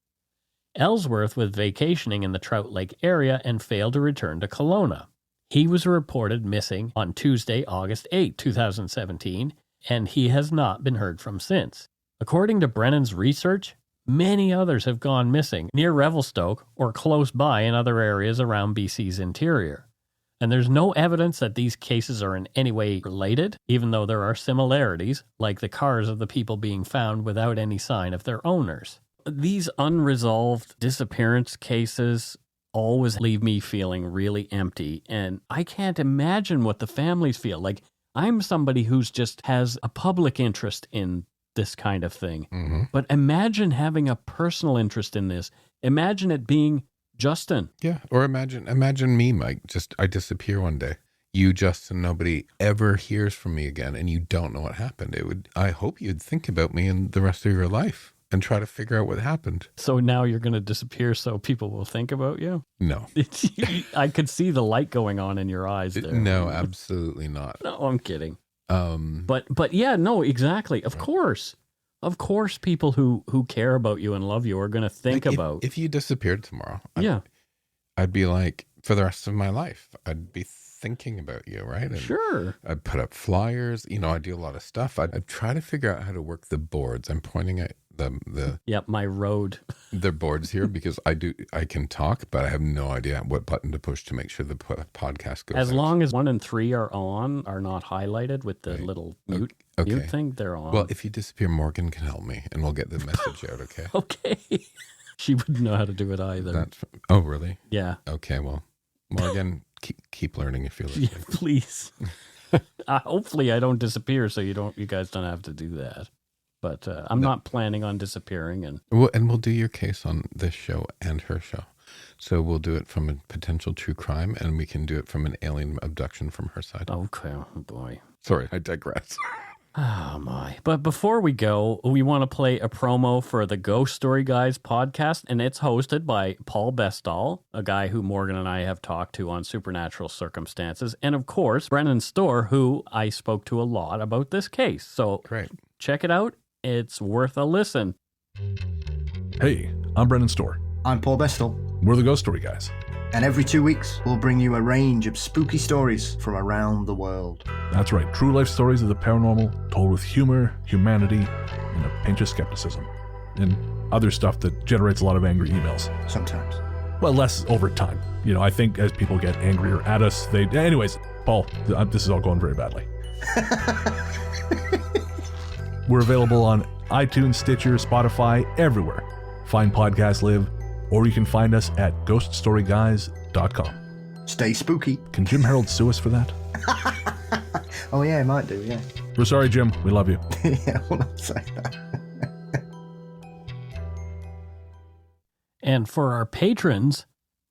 Ellsworth was vacationing in the Trout Lake area and failed to return to Kelowna. He was reported missing on Tuesday, August 8, 2017, and he has not been heard from since. According to Brennan's research, many others have gone missing near Revelstoke or close by in other areas around BC's interior. And there's no evidence that these cases are in any way related, even though there are similarities, like the cars of the people being found without any sign of their owners. These unresolved disappearance cases always leave me feeling really empty, and I can't imagine what the families feel. Like, I'm somebody who's just has a public interest in this kind of thing. Mm-hmm. But imagine having a personal interest in this. Imagine it being Justin. Yeah, or imagine me, Mike. I disappear one day. You, Justin, nobody ever hears from me again, and you don't know what happened. I hope you'd think about me in the rest of your life and try to figure out what happened. So now you're going to disappear so people will think about you? No. I could see the light going on in your eyes there. No, absolutely not. No, I'm kidding. But yeah, no, exactly. Of course, people who care about you and love you are going to think about. If you disappeared tomorrow, I'd be like, for the rest of my life. I'd be thinking about you, right? And Sure. I'd put up flyers. I do a lot of stuff. I'd try to figure out how to work the boards. I'm pointing at Yep, my road. the boards here because I can talk, but I have no idea what button to push to make sure the podcast goes As out. long as 1 and 3 are not highlighted with the little mute thing, they're on. Well, if you disappear, Morgan can help me, and we'll get the message out, okay? Okay. She wouldn't know how to do it either. Oh, really? Yeah. Okay, well, Morgan, keep learning if you're listening. Yeah, please. Hopefully I don't disappear so you guys don't have to do that. But I'm not planning on disappearing. And we'll do your case on this show and her show. So we'll do it from a potential true crime, and we can do it from an alien abduction from her side. Okay, oh boy. Sorry, I digress. Oh my. But before we go, we want to play a promo for the Ghost Story Guys podcast, and it's hosted by Paul Bestall, a guy who Morgan and I have talked to on Supernatural Circumstances, and of course, Brennan Storr, who I spoke to a lot about this case. So Great. Check it out. It's worth a listen. Hey, I'm Brennan Storr. I'm Paul Bestall. We're the Ghost Story Guys. And every 2 weeks, we'll bring you a range of spooky stories from around the world. That's right, true life stories of the paranormal, told with humor, humanity, and a pinch of skepticism. And other stuff that generates a lot of angry emails. Sometimes. Well, less over time. I think as people get angrier at us, Anyways, Paul, this is all going very badly. We're available on iTunes, Stitcher, Spotify, everywhere. Fine podcasts live, or you can find us at ghoststoryguys.com. Stay spooky. Can Jim Harold sue us for that? Oh yeah, he might do, yeah. We're sorry, Jim. We love you. Yeah, we'll not say that. And for our patrons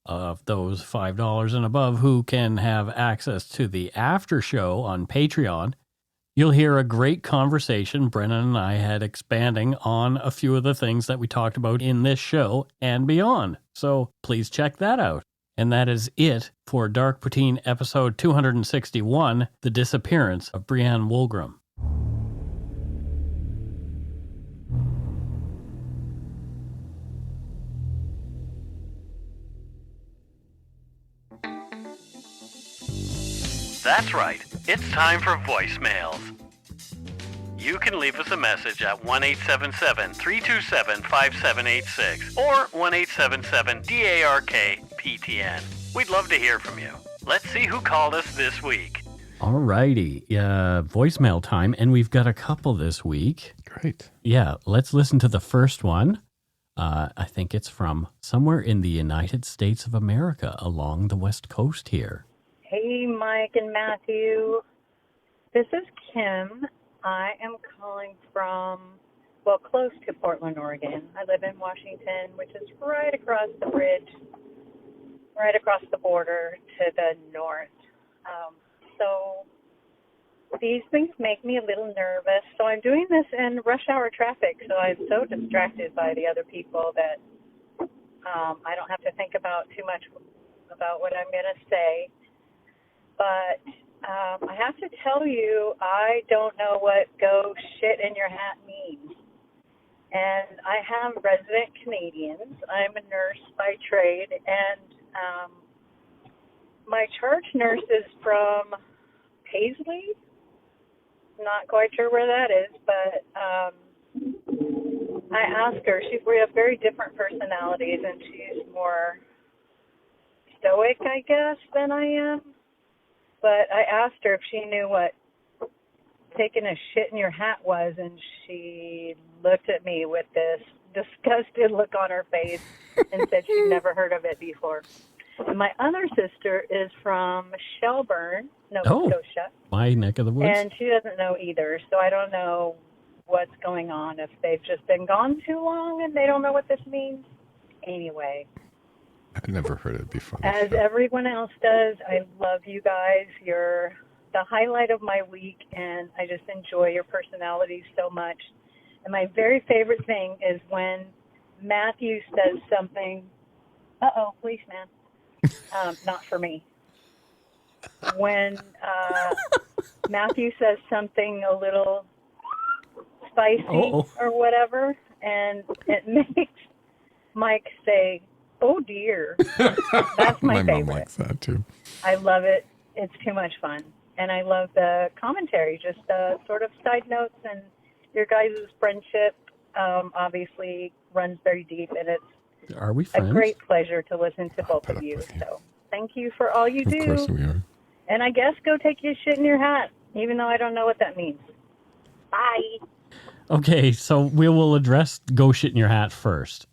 of those $5 and above who can have access to the after show on Patreon, you'll hear a great conversation Brennan and I had expanding on a few of the things that we talked about in this show and beyond. So please check that out. And that is it for Dark Poutine episode 261, The Disappearance of Brianne Wolgram. That's right. It's time for voicemails. You can leave us a message at 1-877-327-5786 or 1-877-DARK-PTN. We'd love to hear from you. Let's see who called us this week. All righty. Voicemail time, and we've got a couple this week. Great. Yeah, let's listen to the first one. I think it's from somewhere in the United States of America along the West Coast here. Hey, Mike and Matthew. This is Kim. I am calling from, close to Portland, Oregon. I live in Washington, which is right across the bridge, right across the border to the north. So these things make me a little nervous. So I'm doing this in rush hour traffic, so I'm so distracted by the other people that I don't have to think about too much about what I'm going to say. But I have to tell you, I don't know what go shit in your hat means. And I have resident Canadians. I'm a nurse by trade, and my charge nurse is from Paisley. Not quite sure where that is, but I asked her. We have very different personalities, and she's more stoic, I guess, than I am. But I asked her if she knew what taking a shit in your hat was, and she looked at me with this disgusted look on her face and said she'd never heard of it before. And my other sister is from Shelburne, Nova Scotia. My neck of the woods. And she doesn't know either, so I don't know what's going on, if they've just been gone too long and they don't know what this means. Anyway. I've never heard it before. As everyone else does, I love you guys. You're the highlight of my week, and I just enjoy your personalities so much. And my very favorite thing is when Matthew says something, policeman, not for me. When Matthew says something a little spicy or whatever, and it makes Mike say, Oh, dear. That's my favorite. mom likes that, too. I love it. It's too much fun. And I love the commentary, just sort of side notes. And your guys' friendship obviously runs very deep. And it's Are we friends? a great pleasure to listen to both of you. So thank you for all you do. Of course we are. And I guess go take your shit in your hat, even though I don't know what that means. Bye. Okay, so we will address go shit in your hat first.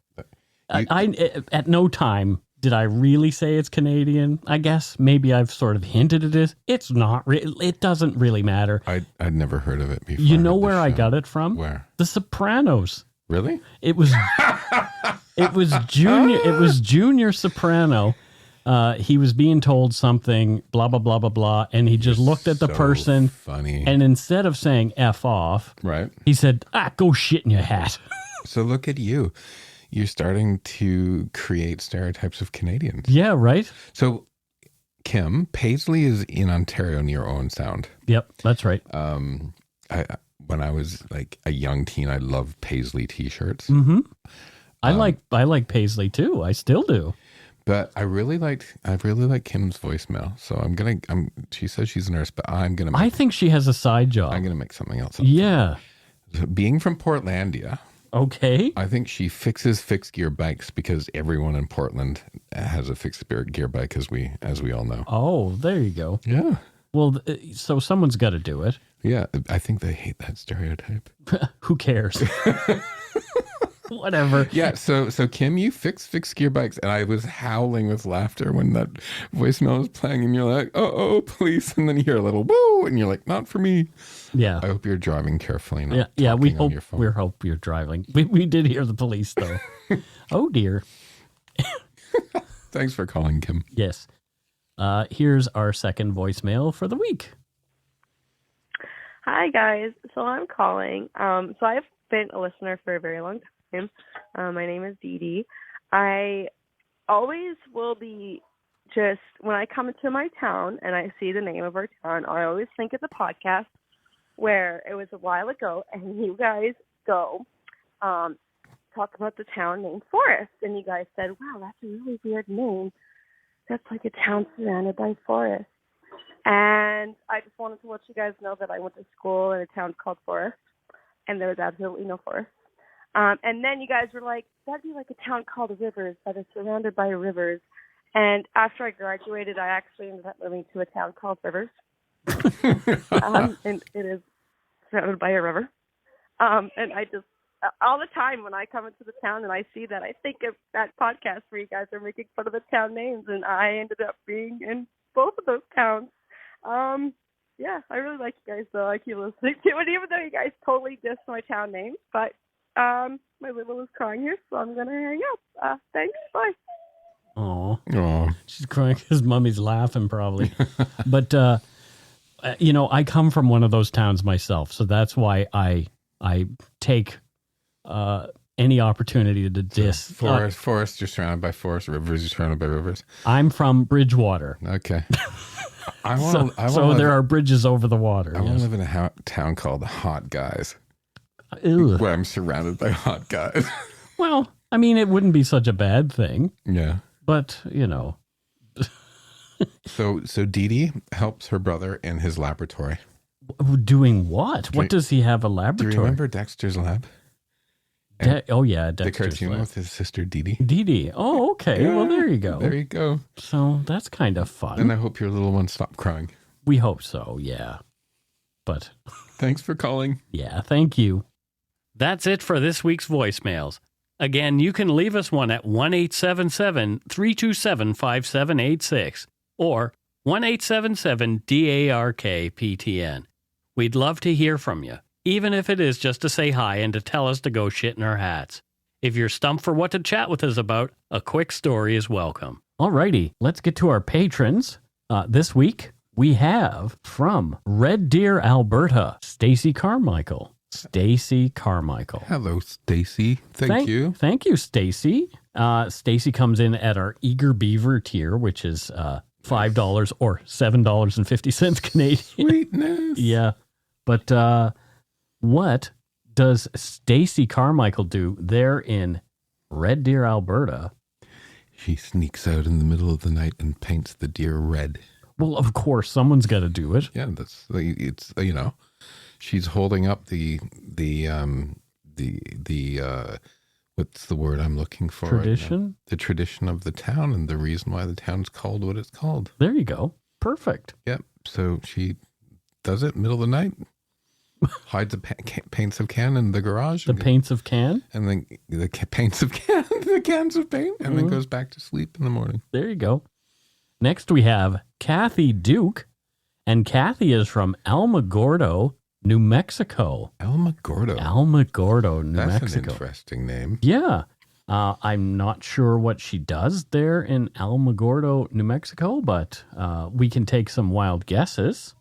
I at no time did I really say it's Canadian. I guess maybe I've sort of hinted at it. It's not. It doesn't really matter. I'd never heard of it before. You know where I got it from? Where? The Sopranos. Really? It was. It was Junior. It was Junior Soprano. He was being told something, blah blah blah blah blah, and he just looked at the person. Funny. And instead of saying "f off," right, he said, "Go shit in your hat." So look at you. You're starting to create stereotypes of Canadians. Yeah, right. So, Kim, Paisley is in Ontario near Owen Sound. Yep, that's right. When I was like a young teen, I loved Paisley T-shirts. Mm-hmm. I like Paisley too. I still do. But I really like Kim's voicemail. So she says she's a nurse, but I think she has a side job. I'm gonna make something else up. Yeah. So being from Portlandia. Okay. I think she fixes fixed gear bikes because everyone in Portland has a fixed gear bike, as we all know. Oh, there you go. Yeah. Well, so someone's got to do it. Yeah, I think they hate that stereotype. Who cares? Whatever. Yeah, so Kim, you fixed gear bikes, and I was howling with laughter when that voicemail was playing, and you're like, oh, police, and then you hear a little woo, and you're like, not for me. Yeah. I hope you're driving carefully. Not yeah. We on your phone. hope you're driving. We did hear the police though. Oh dear. Thanks for calling, Kim. Yes. Here's our second voicemail for the week. Hi guys. So I'm calling. So I've been a listener for a very long time. My name is Dee Dee. I always will be just, when I come into my town and I see the name of our town, I always think of the podcast where it was a while ago and you guys go talk about the town named Forest. And you guys said, wow, that's a really weird name. That's like a town surrounded by forest. And I just wanted to let you guys know that I went to school in a town called Forest, and there was absolutely no forest. And then you guys were like, that'd be like a town called Rivers that is surrounded by rivers. And after I graduated, I actually ended up moving to a town called Rivers. And it is surrounded by a river. And I just, all the time when I come into the town and I see that, I think of that podcast where you guys are making fun of the town names, and I ended up being in both of those towns. Yeah, I really like you guys, though. I keep listening to it, even though you guys totally diss my town names. But my little is crying here, so I'm going to hang up. Thanks. Bye. Oh, she's crying because mommy's laughing probably. But, I come from one of those towns myself, so that's why I take any opportunity to diss. Forest, you're surrounded by forest. Rivers, you're surrounded by rivers. I'm from Bridgewater. Okay. So there are bridges over the water. I want to live in a town called Hot Guys. Ew. Where I'm surrounded by hot guys. Well, I mean, it wouldn't be such a bad thing. Yeah. But, So Dee Dee helps her in his laboratory. Doing what? What does he have a laboratory? Do you remember Dexter's Lab? Dexter's the cartoon Lab. With his sister Dee Dee. Dee Dee. Oh, okay. Yeah, well, there you go. There you go. So that's kind of fun. And I hope your little one stopped crying. We hope so, yeah. But thanks for calling. Yeah, thank you. That's it for this week's voicemails. Again, you can leave us one at 1-877-327-5786 or 1-877-DARK-PTN. We'd love to hear from you, even if it is just to say hi and to tell us to go shit in our hats. If you're stumped for what to chat with us about, a quick story is welcome. Alrighty, let's get to our patrons. This week, we have from Red Deer, Alberta, Stacy Carmichael. Stacy Carmichael. Hello, Stacy. Thank you. Thank you, Stacy. Stacy comes in at our Eager Beaver tier, which is $5 or $7.50 Canadian. Sweetness. Yeah. But what does Stacy Carmichael do there in Red Deer, Alberta? She sneaks out in the middle of the night and paints the deer red. Well, of course, someone's got to do it. Yeah, it's she's holding up the what's the word I'm looking for? Tradition? Right now? The tradition of the town and the reason why the town's called what it's called. There you go. Perfect. Yep. So she does it middle of the night, hides paints of can in the garage. The paints of can? And then the paints of can, the cans of paint, and then goes back to sleep in the morning. There you go. Next we have Kathy Duke, and Kathy is from Alamogordo, New Mexico. Alamogordo, New Mexico. That's an interesting name. Yeah. I'm not sure what she does there in Alamogordo, New Mexico, but we can take some wild guesses.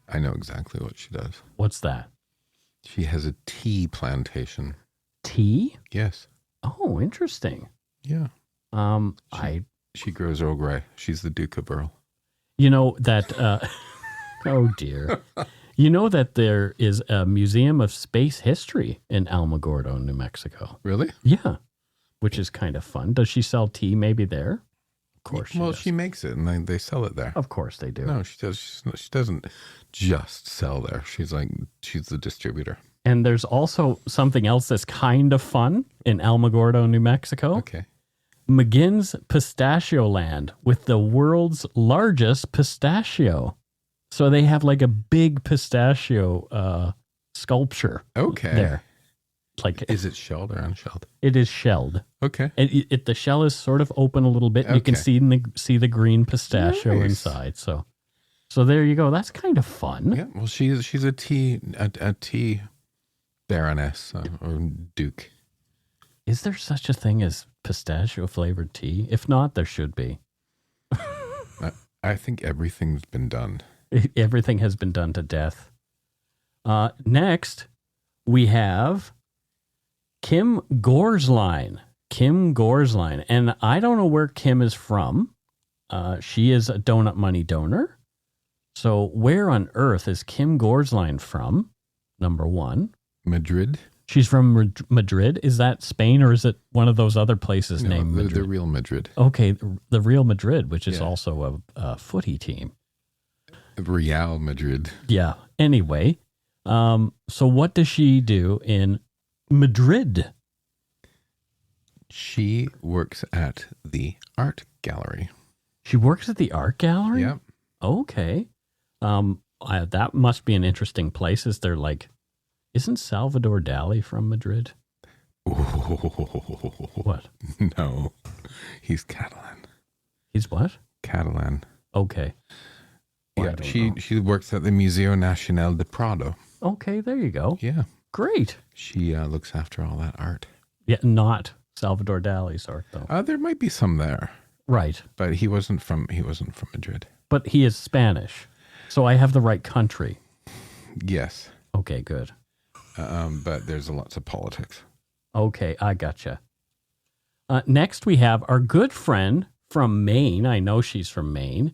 I know exactly what she does. What's that? She has a tea plantation. Tea? Yes. Oh, interesting. Yeah. She grows Earl Grey. She's the Duke of Earl. You know that, oh dear. You know that there is a museum of space history in Alamogordo, New Mexico. Really? Yeah. Which is kind of fun. Does she sell tea maybe there? Of course she does. She makes it and they sell it there. Of course they do. No, she does. She doesn't just sell there. She's the distributor. And there's also something else that's kind of fun in Alamogordo, New Mexico. Okay. McGinn's Pistachio Land with the world's largest pistachio. So they have like a big pistachio sculpture. Okay. There. Is it shelled or unshelled? It is shelled. Okay. And the shell is sort of open a little bit. And you can see the green pistachio inside. So there you go. That's kind of fun. Yeah. Well, she's a tea baroness or duke. Is there such a thing as pistachio flavored tea? If not, there should be. I think everything's been done. Everything has been done to death. Next, we have Kim Gorsline. And I don't know where Kim is from. She is a Donut Money donor. So where on earth is Kim Gorsline from? Number one. Madrid. She's from Madrid. Is that Spain or is it one of those other places named Madrid? The real Madrid. Okay, the Real Madrid, which is also a footy team. Real Madrid. Yeah. Anyway, so what does she do in Madrid? She works at the art gallery. She works at the art gallery? Yeah. Okay. That must be an interesting place. Isn't Salvador Dali from Madrid? What? No. He's Catalan. He's what? Catalan. Okay. Yeah, she works at the Museo Nacional de Prado. Okay, there you go. Yeah. Great. She looks after all that art. Yeah, not Salvador Dali's art though. There might be some there. Right. But he wasn't from Madrid. But he is Spanish. So I have the right country. Yes. Okay, good. But there's lots of politics. Okay, I gotcha. Next, we have our good friend from Maine. I know she's from Maine.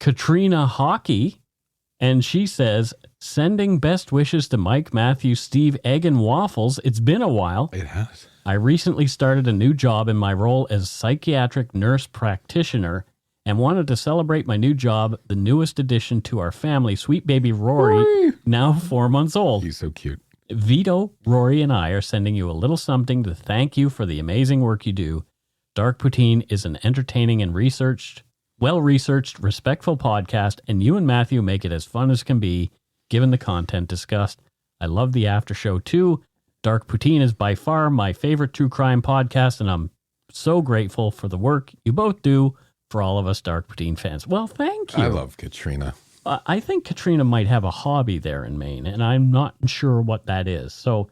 Katrina Hockey. And she says, sending best wishes to Mike, Matthew, Steve, Egg, and Waffles. It's been a while. It has. I recently started a new job in my role as psychiatric nurse practitioner and wanted to celebrate my new job, the newest addition to our family, sweet baby Rory, now 4 months old. He's so cute. Vito, Rory, and I are sending you a little something to thank you for the amazing work you do. Dark Poutine is an entertaining and well-researched, respectful podcast, and you and Matthew make it as fun as can be, given the content discussed. I love the after show, too. Dark Poutine is by far my favorite true crime podcast, and I'm so grateful for the work you both do for all of us Dark Poutine fans. Well, thank you. I love Katrina. I think Katrina might have a hobby there in Maine, and I'm not sure what that is. So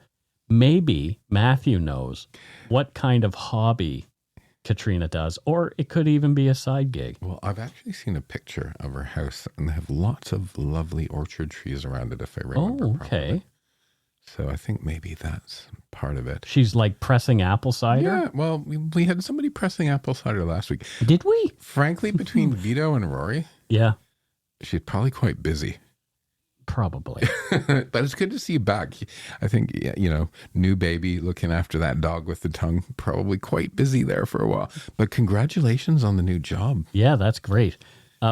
maybe Matthew knows what kind of hobby Katrina does, or it could even be a side gig. Well, I've actually seen a picture of her house, and they have lots of lovely orchard trees around it, if I remember properly. Okay. So I think maybe that's part of it. She's like pressing apple cider? Yeah, well, we had somebody pressing apple cider last week. Did we? Frankly, between Vito and Rory... Yeah. She's probably quite busy. Probably. But it's good to see you back. I think, new baby looking after that dog with the tongue, probably quite busy there for a while. But congratulations on the new job. Yeah, that's great.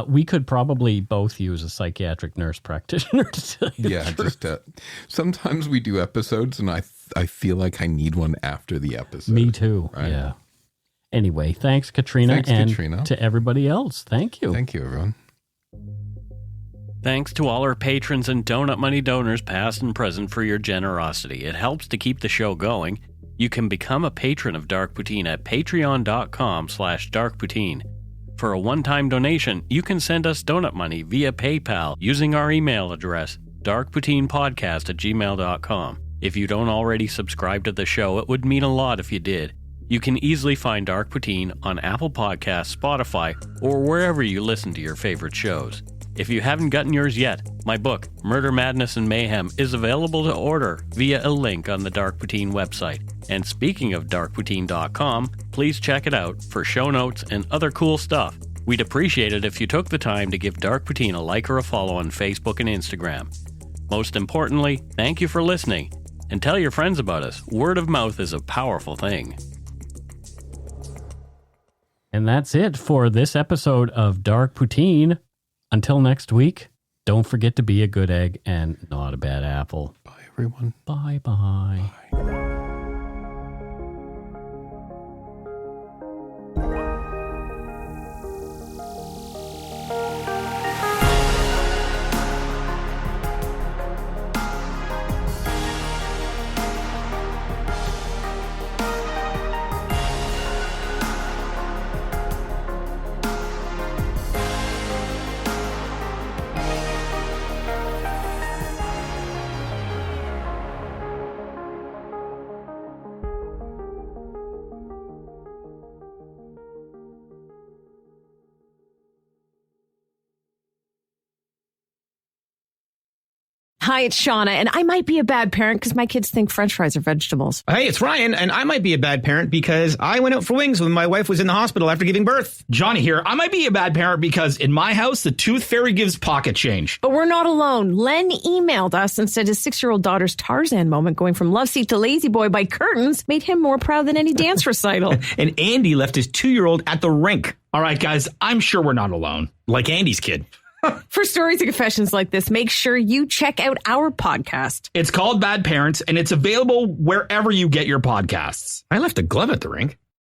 We could probably both use a psychiatric nurse practitioner to tell you the truth. Sometimes we do episodes and I feel like I need one after the episode. Me too. Right? Yeah. Anyway, thanks, Katrina. Katrina. To everybody else. Thank you. Thank you, everyone. Thanks to all our patrons and Donut Money donors, past and present, for your generosity. It helps to keep the show going. You can become a patron of Dark Poutine at patreon.com/darkpoutine. For a one-time donation, you can send us donut money via PayPal using our email address, darkpoutinepodcast@gmail.com. If you don't already subscribe to the show, it would mean a lot if you did. You can easily find Dark Poutine on Apple Podcasts, Spotify, or wherever you listen to your favorite shows. If you haven't gotten yours yet, my book, Murder, Madness, and Mayhem, is available to order via a link on the Dark Poutine website. And speaking of darkpoutine.com, please check it out for show notes and other cool stuff. We'd appreciate it if you took the time to give Dark Poutine a like or a follow on Facebook and Instagram. Most importantly, thank you for listening, and tell your friends about us. Word of mouth is a powerful thing. And that's it for this episode of Dark Poutine. Until next week, don't forget to be a good egg and not a bad apple. Bye, everyone. Bye-bye. Bye. Hi, it's Shauna, and I might be a bad parent because my kids think French fries are vegetables. Hey, it's Ryan, and I might be a bad parent because I went out for wings when my wife was in the hospital after giving birth. Johnny here. I might be a bad parent because in my house, the tooth fairy gives pocket change. But we're not alone. Len emailed us and said his 6-year-old daughter's Tarzan moment going from love seat to lazy boy by curtains made him more proud than any dance recital. And Andy left his 2-year-old at the rink. All right, guys, I'm sure we're not alone. Like Andy's kid. For stories and confessions like this, make sure you check out our podcast. It's called Bad Parents, and it's available wherever you get your podcasts. I left a glove at the rink.